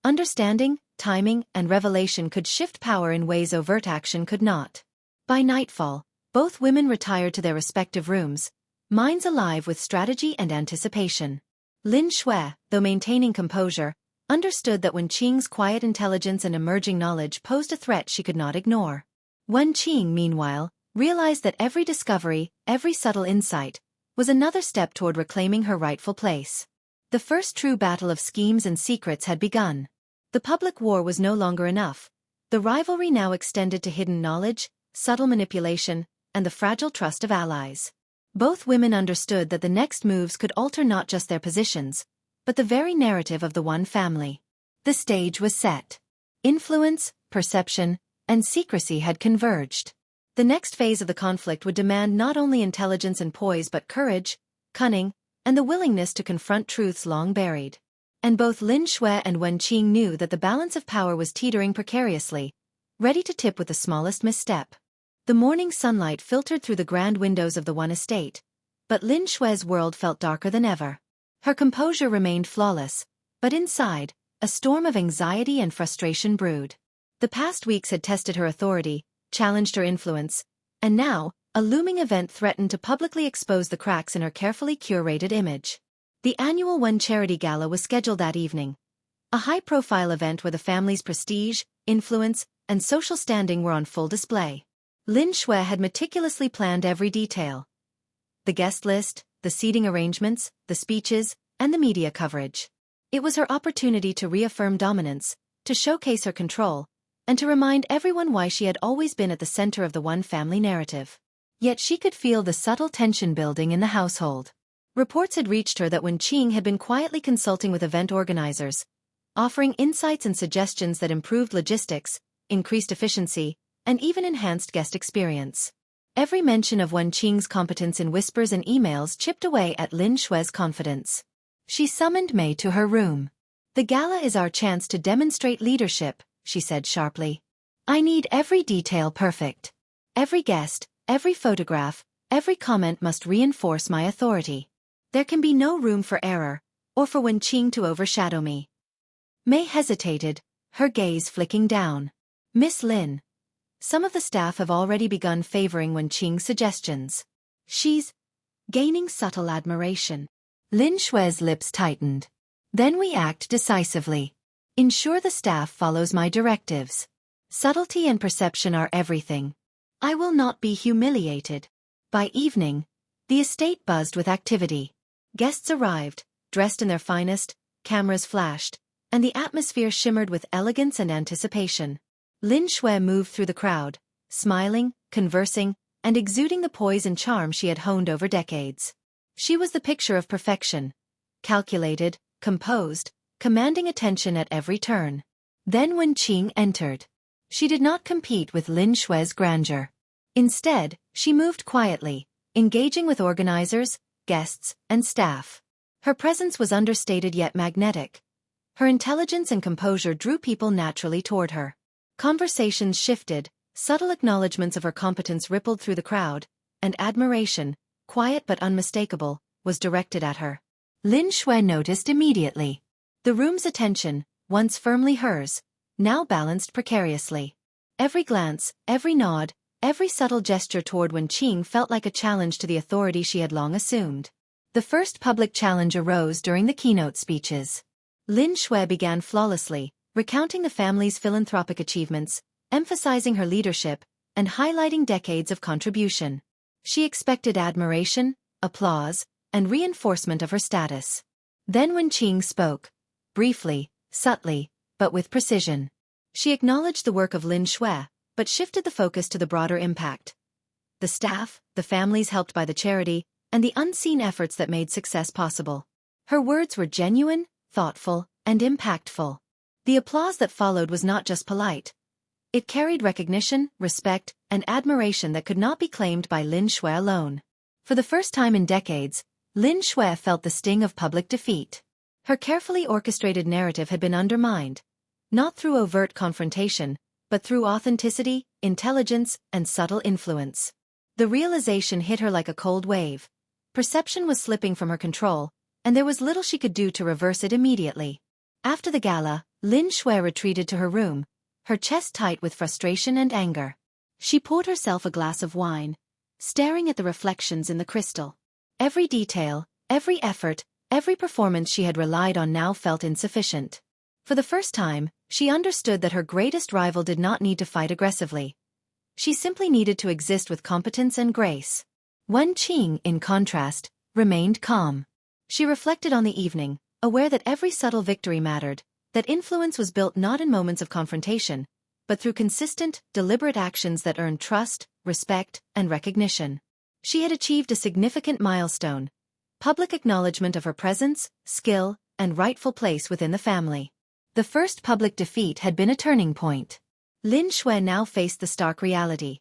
Understanding, timing, and revelation could shift power in ways overt action could not. By nightfall, both women retired to their respective rooms, minds alive with strategy and anticipation. Lin Xue, though maintaining composure, understood that Wen Qing's quiet intelligence and emerging knowledge posed a threat she could not ignore. Wen Qing, meanwhile, realized that every discovery, every subtle insight, was another step toward reclaiming her rightful place. The first true battle of schemes and secrets had begun. The public war was no longer enough. The rivalry now extended to hidden knowledge, subtle manipulation, and the fragile trust of allies. Both women understood that the next moves could alter not just their positions, but the very narrative of the one family. The stage was set. Influence, perception, and secrecy had converged. The next phase of the conflict would demand not only intelligence and poise but courage, cunning, and the willingness to confront truths long buried. And both Lin Xue and Wen Qing knew that the balance of power was teetering precariously, ready to tip with the smallest misstep. The morning sunlight filtered through the grand windows of the one estate, but Lin Xue's world felt darker than ever. Her composure remained flawless, but inside, a storm of anxiety and frustration brewed. The past weeks had tested her authority, challenged her influence, and now, a looming event threatened to publicly expose the cracks in her carefully curated image. The annual Wen Charity Gala was scheduled that evening. A high-profile event where the family's prestige, influence, and social standing were on full display. Lin Xue had meticulously planned every detail. The guest list, the seating arrangements, the speeches, and the media coverage. It was her opportunity to reaffirm dominance, to showcase her control, and to remind everyone why she had always been at the center of the one family narrative. Yet she could feel the subtle tension building in the household. Reports had reached her that Wen Qing had been quietly consulting with event organizers, offering insights and suggestions that improved logistics, increased efficiency, and even enhanced guest experience. Every mention of Wen Qing's competence in whispers and emails chipped away at Lin Xue's confidence. She summoned Mei to her room. "The gala is our chance to demonstrate leadership," she said sharply. "I need every detail perfect. Every guest, every photograph, every comment must reinforce my authority. There can be no room for error, or for Wen Qing to overshadow me." Mei hesitated, her gaze flicking down. "Miss Lin, some of the staff have already begun favoring Wen Qing's suggestions. She's gaining subtle admiration." Lin Xue's lips tightened. "Then we act decisively. Ensure the staff follows my directives. Subtlety and perception are everything. I will not be humiliated." By evening, the estate buzzed with activity. Guests arrived, dressed in their finest, cameras flashed, and the atmosphere shimmered with elegance and anticipation. Lin Xue moved through the crowd, smiling, conversing, and exuding the poise and charm she had honed over decades. She was the picture of perfection, calculated, composed, commanding attention at every turn. Then Wen Qing entered. She did not compete with Lin Xue's grandeur. Instead, she moved quietly, engaging with organizers, guests, and staff. Her presence was understated yet magnetic. Her intelligence and composure drew people naturally toward her. Conversations shifted, subtle acknowledgments of her competence rippled through the crowd, and admiration, quiet but unmistakable, was directed at her. Lin Xue noticed immediately. The room's attention, once firmly hers, now balanced precariously. Every glance, every nod, every subtle gesture toward Wen Qing felt like a challenge to the authority she had long assumed. The first public challenge arose during the keynote speeches. Lin Xue began flawlessly, recounting the family's philanthropic achievements, emphasizing her leadership, and highlighting decades of contribution. She expected admiration, applause, and reinforcement of her status. Then Wen Qing spoke, briefly, subtly, but with precision. She acknowledged the work of Lin Xue, but shifted the focus to the broader impact. The staff, the families helped by the charity, and the unseen efforts that made success possible. Her words were genuine, thoughtful, and impactful. The applause that followed was not just polite. It carried recognition, respect, and admiration that could not be claimed by Lin Xue alone. For the first time in decades, Lin Xue felt the sting of public defeat. Her carefully orchestrated narrative had been undermined, not through overt confrontation, but through authenticity, intelligence, and subtle influence. The realization hit her like a cold wave. Perception was slipping from her control, and there was little she could do to reverse it immediately. After the gala, Lin Xue retreated to her room, her chest tight with frustration and anger. She poured herself a glass of wine, staring at the reflections in the crystal. Every detail, every effort, every performance she had relied on now felt insufficient. For the first time, she understood that her greatest rival did not need to fight aggressively. She simply needed to exist with competence and grace. Wen Qing, in contrast, remained calm. She reflected on the evening, aware that every subtle victory mattered, that influence was built not in moments of confrontation, but through consistent, deliberate actions that earned trust, respect, and recognition. She had achieved a significant milestone: public acknowledgement of her presence, skill, and rightful place within the family. The first public defeat had been a turning point. Lin Xue now faced the stark reality.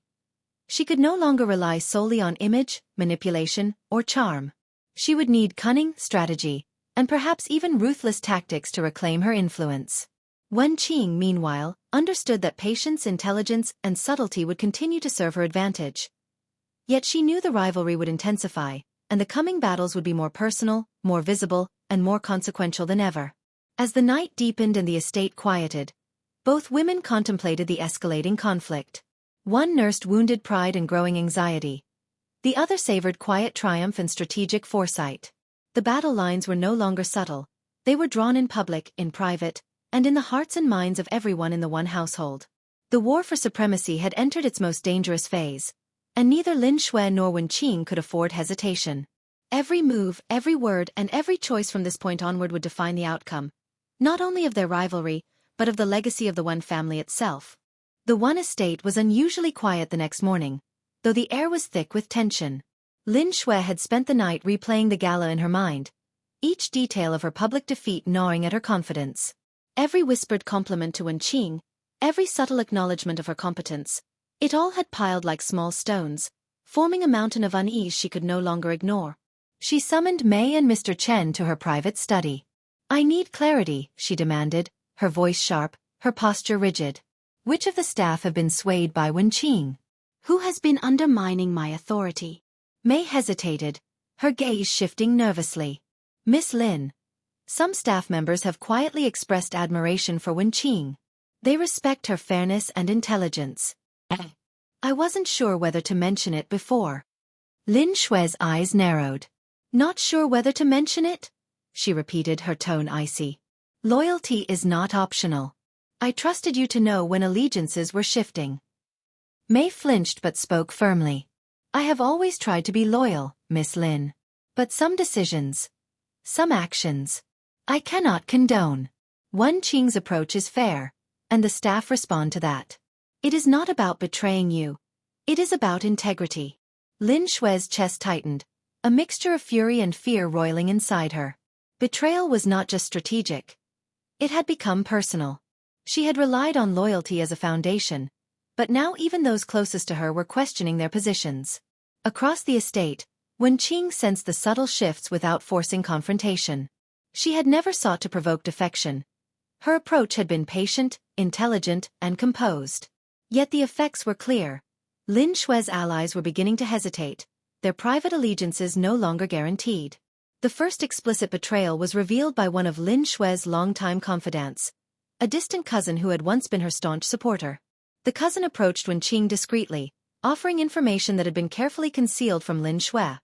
She could no longer rely solely on image, manipulation, or charm. She would need cunning, strategy, and perhaps even ruthless tactics to reclaim her influence. Wen Qing, meanwhile, understood that patience, intelligence, and subtlety would continue to serve her advantage. Yet she knew the rivalry would intensify, and the coming battles would be more personal, more visible, and more consequential than ever. As the night deepened and the estate quieted, both women contemplated the escalating conflict. One nursed wounded pride and growing anxiety. The other savored quiet triumph and strategic foresight. The battle lines were no longer subtle. They were drawn in public, in private, and in the hearts and minds of everyone in the one household. The war for supremacy had entered its most dangerous phase, and neither Lin Xue nor Wen Qing could afford hesitation. Every move, every word, and every choice from this point onward would define the outcome, not only of their rivalry, but of the legacy of the Wen family itself. The Wen estate was unusually quiet the next morning, though the air was thick with tension. Lin Xue had spent the night replaying the gala in her mind, each detail of her public defeat gnawing at her confidence. Every whispered compliment to Wen Qing, every subtle acknowledgement of her competence, it all had piled like small stones, forming a mountain of unease she could no longer ignore. She summoned Mei and Mr. Chen to her private study. "I need clarity," she demanded, her voice sharp, her posture rigid. "Which of the staff have been swayed by Wen Qing? Who has been undermining my authority?" Mei hesitated, her gaze shifting nervously. "Miss Lin, some staff members have quietly expressed admiration for Wen Qing. They respect her fairness and intelligence. I wasn't sure whether to mention it before." Lin Xue's eyes narrowed. "Not sure whether to mention it?" she repeated, her tone icy. "Loyalty is not optional. I trusted you to know when allegiances were shifting." Mei flinched but spoke firmly. "I have always tried to be loyal, Miss Lin. But some decisions, some actions, I cannot condone. Wen Qing's approach is fair, and the staff respond to that. It is not about betraying you. It is about integrity." Lin Xue's chest tightened, a mixture of fury and fear roiling inside her. Betrayal was not just strategic. It had become personal. She had relied on loyalty as a foundation, but now even those closest to her were questioning their positions. Across the estate, Wen Qing sensed the subtle shifts without forcing confrontation. She had never sought to provoke defection. Her approach had been patient, intelligent, and composed. Yet the effects were clear. Lin Xue's allies were beginning to hesitate, their private allegiances no longer guaranteed. The first explicit betrayal was revealed by one of Lin Xue's longtime confidants, a distant cousin who had once been her staunch supporter. The cousin approached Wen Qing discreetly, offering information that had been carefully concealed from Lin Xue.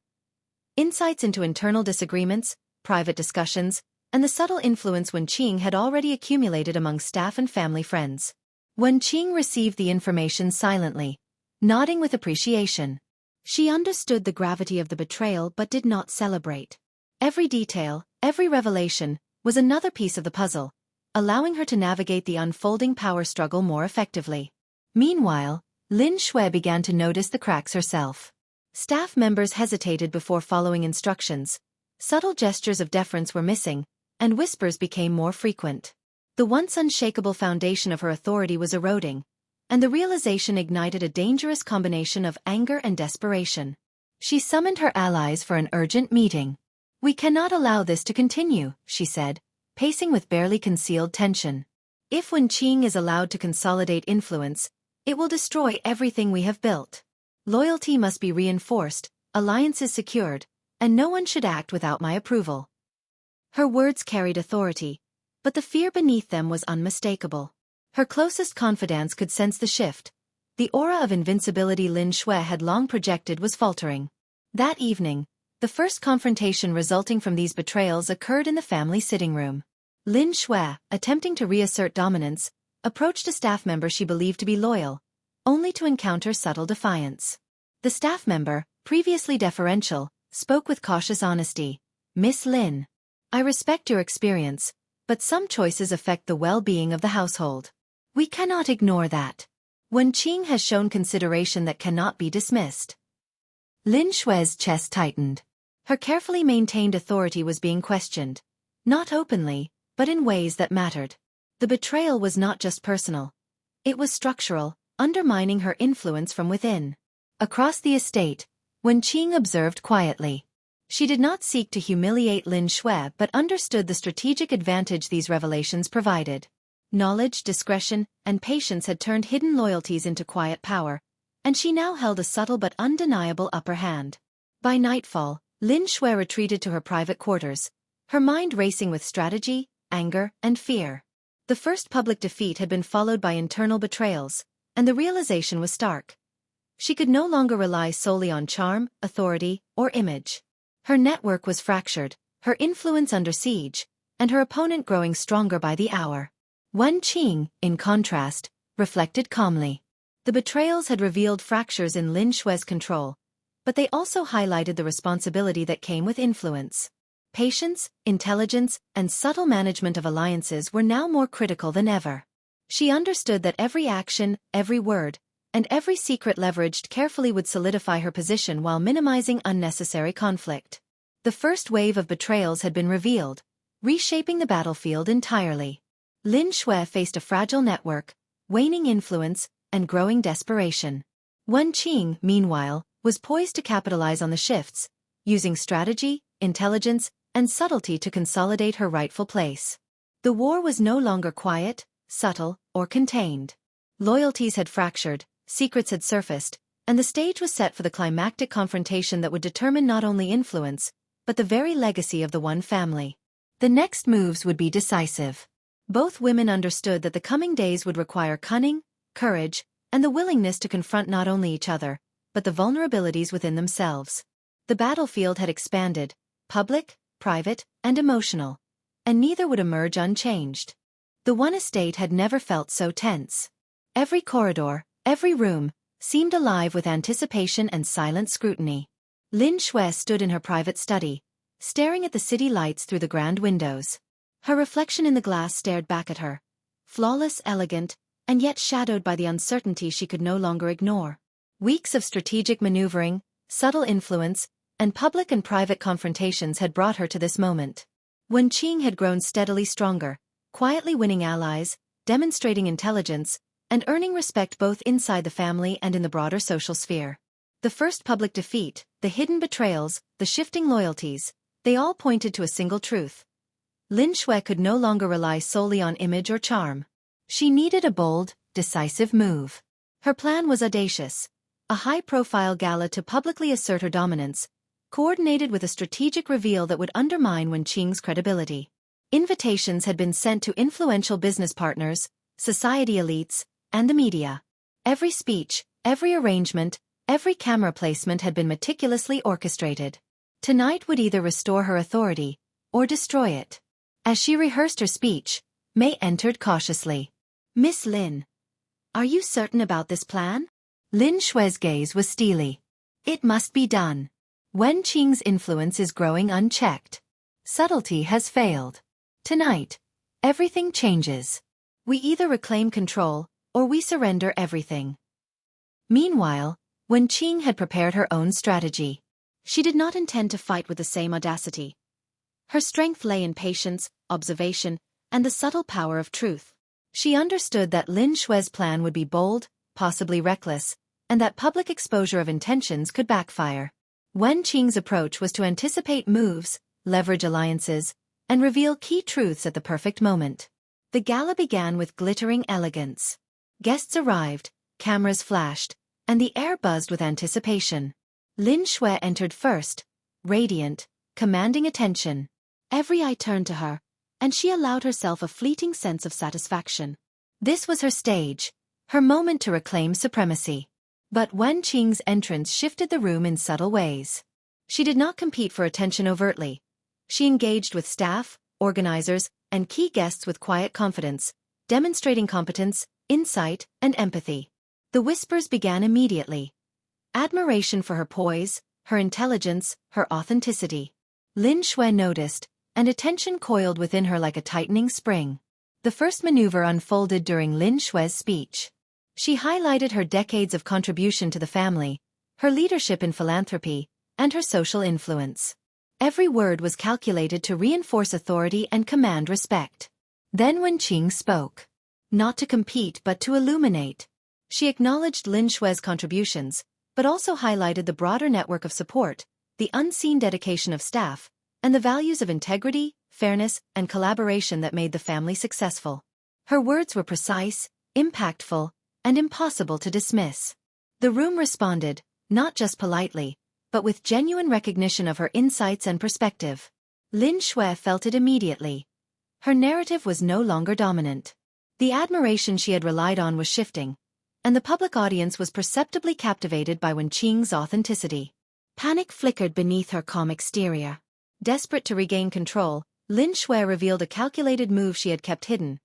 Insights into internal disagreements, private discussions, and the subtle influence Wen Qing had already accumulated among staff and family friends. Wen Qing received the information silently, nodding with appreciation. She understood the gravity of the betrayal but did not celebrate. Every detail, every revelation, was another piece of the puzzle, allowing her to navigate the unfolding power struggle more effectively. Meanwhile, Lin Xue began to notice the cracks herself. Staff members hesitated before following instructions, subtle gestures of deference were missing, and whispers became more frequent. The once unshakable foundation of her authority was eroding, and the realization ignited a dangerous combination of anger and desperation. She summoned her allies for an urgent meeting. "We cannot allow this to continue," she said, pacing with barely concealed tension. "If Wen Qing is allowed to consolidate influence, it will destroy everything we have built. Loyalty must be reinforced, alliances secured, and no one should act without my approval." Her words carried authority, but the fear beneath them was unmistakable. Her closest confidants could sense the shift. The aura of invincibility Lin Xue had long projected was faltering. That evening, the first confrontation resulting from these betrayals occurred in the family sitting room. Lin Xue, attempting to reassert dominance, approached a staff member she believed to be loyal, only to encounter subtle defiance. The staff member, previously deferential, spoke with cautious honesty. "Miss Lin, I respect your experience, but some choices affect the well-being of the household. We cannot ignore that. Wen Qing has shown consideration that cannot be dismissed." Lin Xue's chest tightened. Her carefully maintained authority was being questioned, not openly, but in ways that mattered. The betrayal was not just personal. It was structural, undermining her influence from within. Across the estate, Wen Qing observed quietly. She did not seek to humiliate Lin Xue but understood the strategic advantage these revelations provided. Knowledge, discretion, and patience had turned hidden loyalties into quiet power, and she now held a subtle but undeniable upper hand. By nightfall, Lin Xue retreated to her private quarters, her mind racing with strategy, anger, and fear. The first public defeat had been followed by internal betrayals, and the realization was stark. She could no longer rely solely on charm, authority, or image. Her network was fractured, her influence under siege, and her opponent growing stronger by the hour. Wen Qing, in contrast, reflected calmly. The betrayals had revealed fractures in Lin Xue's control, but they also highlighted the responsibility that came with influence. Patience, intelligence, and subtle management of alliances were now more critical than ever. She understood that every action, every word, and every secret leveraged carefully would solidify her position while minimizing unnecessary conflict. The first wave of betrayals had been revealed, reshaping the battlefield entirely. Lin Xue faced a fragile network, waning influence, and growing desperation. Wen Qing, meanwhile, was poised to capitalize on the shifts, using strategy, intelligence, and subtlety to consolidate her rightful place. The war was no longer quiet, subtle, or contained. Loyalties had fractured, secrets had surfaced, and the stage was set for the climactic confrontation that would determine not only influence, but the very legacy of the one family. The next moves would be decisive. Both women understood that the coming days would require cunning, courage, and the willingness to confront not only each other, but the vulnerabilities within themselves. The battlefield had expanded, public, private, and emotional, and neither would emerge unchanged. The one estate had never felt so tense. Every corridor, every room, seemed alive with anticipation and silent scrutiny. Lin Xue stood in her private study, staring at the city lights through the grand windows. Her reflection in the glass stared back at her, flawless, elegant, and yet shadowed by the uncertainty she could no longer ignore. Weeks of strategic maneuvering, subtle influence, and public and private confrontations had brought her to this moment. Wen Qing had grown steadily stronger, quietly winning allies, demonstrating intelligence, and earning respect both inside the family and in the broader social sphere. The first public defeat, the hidden betrayals, the shifting loyalties, they all pointed to a single truth. Lin Xue could no longer rely solely on image or charm. She needed a bold, decisive move. Her plan was audacious. A high-profile gala to publicly assert her dominance, coordinated with a strategic reveal that would undermine Wen Qing's credibility. Invitations had been sent to influential business partners, society elites, and the media. Every speech, every arrangement, every camera placement had been meticulously orchestrated. Tonight would either restore her authority or destroy it. As she rehearsed her speech, Mei entered cautiously. "Miss Lin, are you certain about this plan?" Lin Xue's gaze was steely. "It must be done. Wen Qing's influence is growing unchecked. Subtlety has failed. Tonight, everything changes. We either reclaim control, or we surrender everything." Meanwhile, Wen Qing had prepared her own strategy. She did not intend to fight with the same audacity. Her strength lay in patience, observation, and the subtle power of truth. She understood that Lin Xue's plan would be bold, possibly reckless, and that public exposure of intentions could backfire. Wen Qing's approach was to anticipate moves, leverage alliances, and reveal key truths at the perfect moment. The gala began with glittering elegance. Guests arrived, cameras flashed, and the air buzzed with anticipation. Lin Xue entered first, radiant, commanding attention. Every eye turned to her, and she allowed herself a fleeting sense of satisfaction. This was her stage, her moment to reclaim supremacy. But Wen Qing's entrance shifted the room in subtle ways. She did not compete for attention overtly. She engaged with staff, organizers, and key guests with quiet confidence, demonstrating competence, insight, and empathy. The whispers began immediately. Admiration for her poise, her intelligence, her authenticity. Lin Xue noticed, and attention coiled within her like a tightening spring. The first maneuver unfolded during Lin Xue's speech. She highlighted her decades of contribution to the family, her leadership in philanthropy, and her social influence. Every word was calculated to reinforce authority and command respect. Then Wen Qing spoke. Not to compete but to illuminate. She acknowledged Lin Xue's contributions, but also highlighted the broader network of support, the unseen dedication of staff, and the values of integrity, fairness, and collaboration that made the family successful. Her words were precise, impactful, and impossible to dismiss. The room responded, not just politely, but with genuine recognition of her insights and perspective. Lin Xue felt it immediately. Her narrative was no longer dominant. The admiration she had relied on was shifting, and the public audience was perceptibly captivated by Wen Qing's authenticity. Panic flickered beneath her calm exterior. Desperate to regain control, Lin Xue revealed a calculated move she had kept hidden.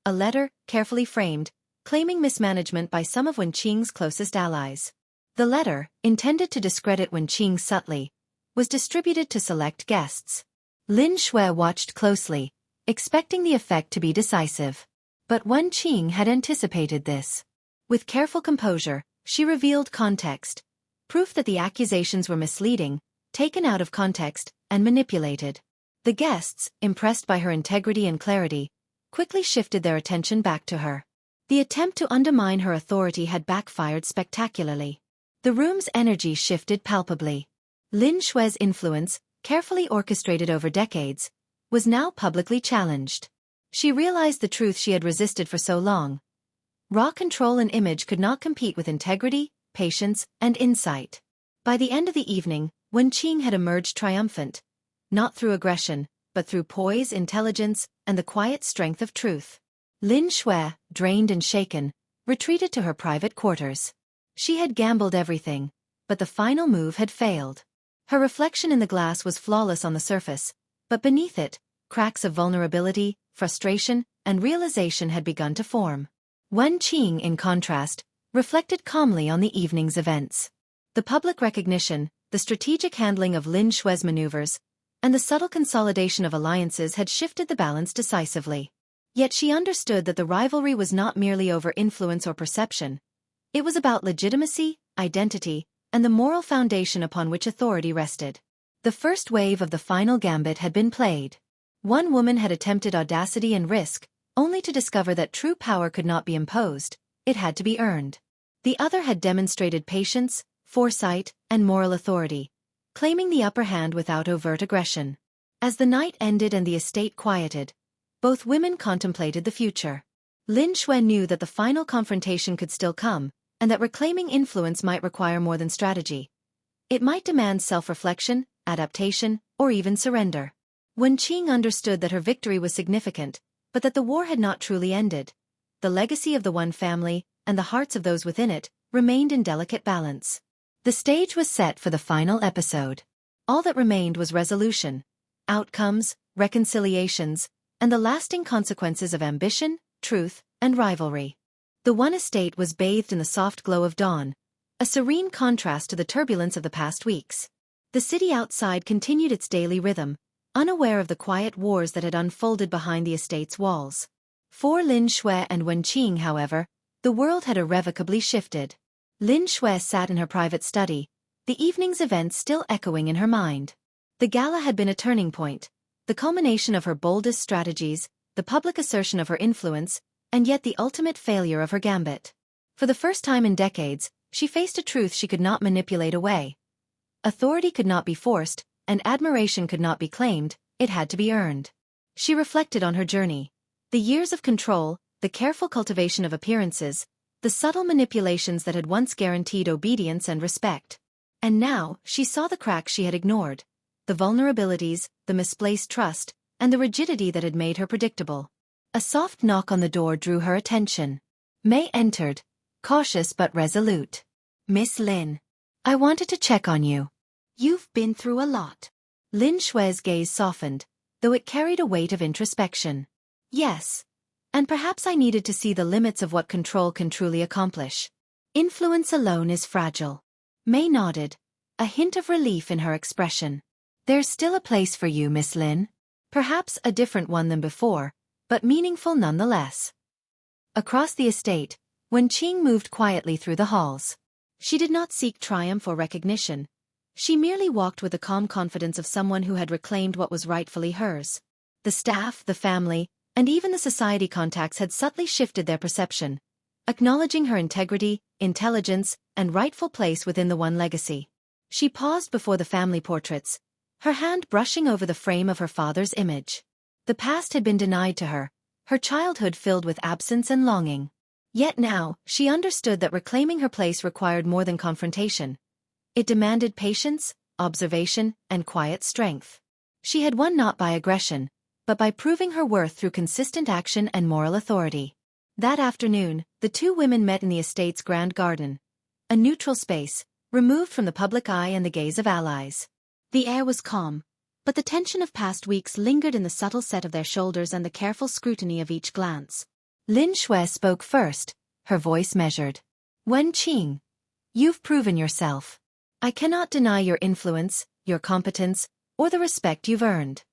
A letter, carefully framed, claiming mismanagement by some of Wen Qing's closest allies. The letter, intended to discredit Wen Qing subtly, was distributed to select guests. Lin Xue watched closely, expecting the effect to be decisive. But Wen Qing had anticipated this. With careful composure, she revealed context, proof that the accusations were misleading, taken out of context, and manipulated. The guests, impressed by her integrity and clarity, quickly shifted their attention back to her. The attempt to undermine her authority had backfired spectacularly. The room's energy shifted palpably. Lin Xue's influence, carefully orchestrated over decades, was now publicly challenged. She realized the truth she had resisted for so long. Raw control and image could not compete with integrity, patience, and insight. By the end of the evening, Wen Qing had emerged triumphant, not through aggression, but through poise, intelligence, and the quiet strength of truth. Lin Xue, drained and shaken, retreated to her private quarters. She had gambled everything, but the final move had failed. Her reflection in the glass was flawless on the surface, but beneath it, cracks of vulnerability, frustration, and realization had begun to form. Wen Qing, in contrast, reflected calmly on the evening's events. The public recognition, the strategic handling of Lin Xue's maneuvers, and the subtle consolidation of alliances had shifted the balance decisively. Yet she understood that the rivalry was not merely over influence or perception. It was about legitimacy, identity, and the moral foundation upon which authority rested. The first wave of the final gambit had been played. One woman had attempted audacity and risk, only to discover that true power could not be imposed, it had to be earned. The other had demonstrated patience, foresight, and moral authority, claiming the upper hand without overt aggression. As the night ended and the estate quieted, both women contemplated the future. Lin Xue knew that the final confrontation could still come, and that reclaiming influence might require more than strategy. It might demand self-reflection, adaptation, or even surrender. Wen Qing understood that her victory was significant, but that the war had not truly ended. The legacy of the one family, and the hearts of those within it, remained in delicate balance. The stage was set for the final episode. All that remained was resolution, outcomes, reconciliations, and the lasting consequences of ambition, truth, and rivalry. The one estate was bathed in the soft glow of dawn, a serene contrast to the turbulence of the past weeks. The city outside continued its daily rhythm, unaware of the quiet wars that had unfolded behind the estate's walls. For Lin Xue and Wen Qing, however, the world had irrevocably shifted. Lin Xue sat in her private study, the evening's events still echoing in her mind. The gala had been a turning point, the culmination of her boldest strategies, the public assertion of her influence, and yet the ultimate failure of her gambit. For the first time in decades, she faced a truth she could not manipulate away. Authority could not be forced, and admiration could not be claimed, it had to be earned. She reflected on her journey. The years of control, the careful cultivation of appearances, the subtle manipulations that had once guaranteed obedience and respect. And now, she saw the cracks she had ignored, the vulnerabilities, the misplaced trust, and the rigidity that had made her predictable. A soft knock on the door drew her attention. May entered, cautious but resolute. "Miss Lin, I wanted to check on you. You've been through a lot." Lin Xue's gaze softened, though it carried a weight of introspection. "Yes. And perhaps I needed to see the limits of what control can truly accomplish. Influence alone is fragile." May nodded, a hint of relief in her expression. "There's still a place for you, Miss Lin. Perhaps a different one than before, but meaningful nonetheless." Across the estate, Wen Qing moved quietly through the halls. She did not seek triumph or recognition. She merely walked with the calm confidence of someone who had reclaimed what was rightfully hers. The staff, the family, and even the society contacts had subtly shifted their perception, acknowledging her integrity, intelligence, and rightful place within the one legacy. She paused before the family portraits, her hand brushing over the frame of her father's image. The past had been denied to her, her childhood filled with absence and longing. Yet now, she understood that reclaiming her place required more than confrontation. It demanded patience, observation, and quiet strength. She had won not by aggression, but by proving her worth through consistent action and moral authority. That afternoon, the two women met in the estate's grand garden, a neutral space, removed from the public eye and the gaze of allies. The air was calm, but the tension of past weeks lingered in the subtle set of their shoulders and the careful scrutiny of each glance. Lin Xue spoke first, her voice measured. "Wen Qing, you've proven yourself. I cannot deny your influence, your competence, or the respect you've earned.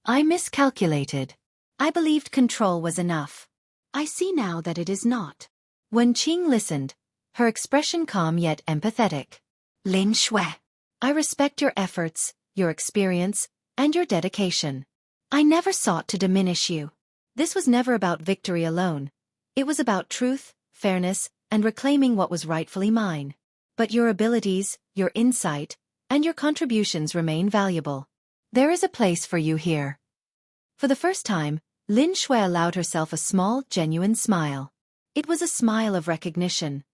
I miscalculated. I believed control was enough. I see now that it is not." Wen Qing listened, her expression calm yet empathetic. "Lin Xue, I respect your efforts, your experience, and your dedication. I never sought to diminish you. This was never about victory alone. It was about truth, fairness, and reclaiming what was rightfully mine. But your abilities, your insight, and your contributions remain valuable. There is a place for you here." For the first time, Lin Xue allowed herself a small, genuine smile. It was a smile of recognition.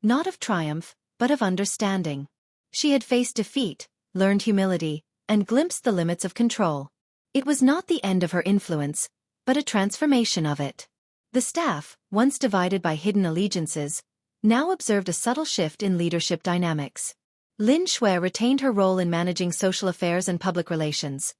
Not of triumph, but of understanding. She had faced defeat, learned humility, and glimpsed the limits of control. It was not the end of her influence, but a transformation of it. The staff, once divided by hidden allegiances, now observed a subtle shift in leadership dynamics. Lin Xue retained her role in managing social affairs and public relations,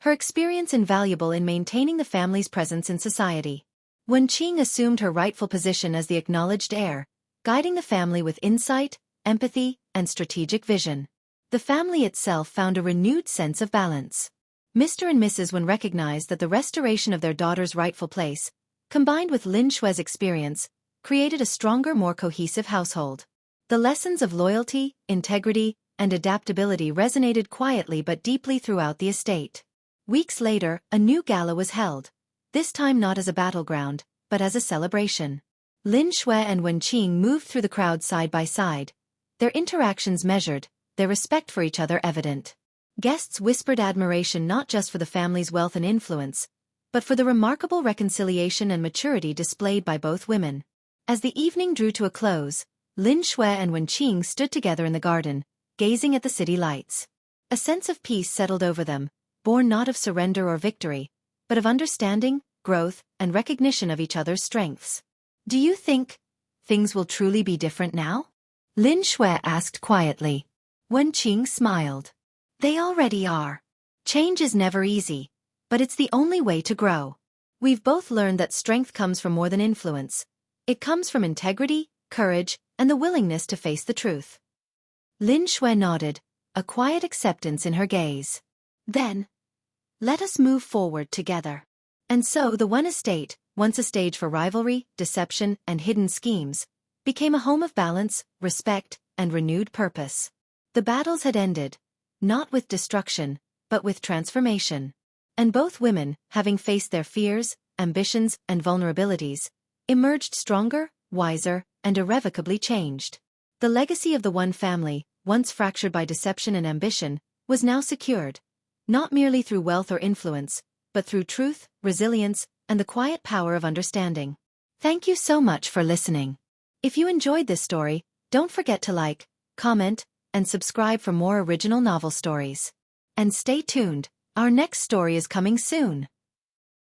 her experience invaluable in maintaining the family's presence in society. Wen Qing assumed her rightful position as the acknowledged heir, guiding the family with insight, empathy, and strategic vision. The family itself found a renewed sense of balance. Mr. and Mrs. Wen recognized that the restoration of their daughter's rightful place, combined with Lin Xue's experience, created a stronger, more cohesive household. The lessons of loyalty, integrity, and adaptability resonated quietly but deeply throughout the estate. Weeks later, a new gala was held, this time not as a battleground, but as a celebration. Lin Xue and Wen Qing moved through the crowd side by side, their interactions measured, their respect for each other evident. Guests whispered admiration not just for the family's wealth and influence, but for the remarkable reconciliation and maturity displayed by both women. As the evening drew to a close, Lin Xue and Wen Qing stood together in the garden, gazing at the city lights. A sense of peace settled over them, born not of surrender or victory, but of understanding, growth, and recognition of each other's strengths. Do you think things will truly be different now? Lin Xue asked quietly. Wen Qing smiled. They already are. Change is never easy, but it's the only way to grow. We've both learned that strength comes from more than influence. It comes from integrity, courage, and the willingness to face the truth. Lin Xue nodded, a quiet acceptance in her gaze. Then, let us move forward together. And so the Wen estate, once a stage for rivalry, deception, and hidden schemes, became a home of balance, respect, and renewed purpose. The battles had ended, not with destruction, but with transformation. And both women, having faced their fears, ambitions, and vulnerabilities, emerged stronger, wiser, and irrevocably changed. The legacy of the Wen family, once fractured by deception and ambition, was now secured, not merely through wealth or influence, but through truth, resilience, and the quiet power of understanding. Thank you so much for listening. If you enjoyed this story, don't forget to like, comment, and subscribe for more original novel stories. And stay tuned, our next story is coming soon.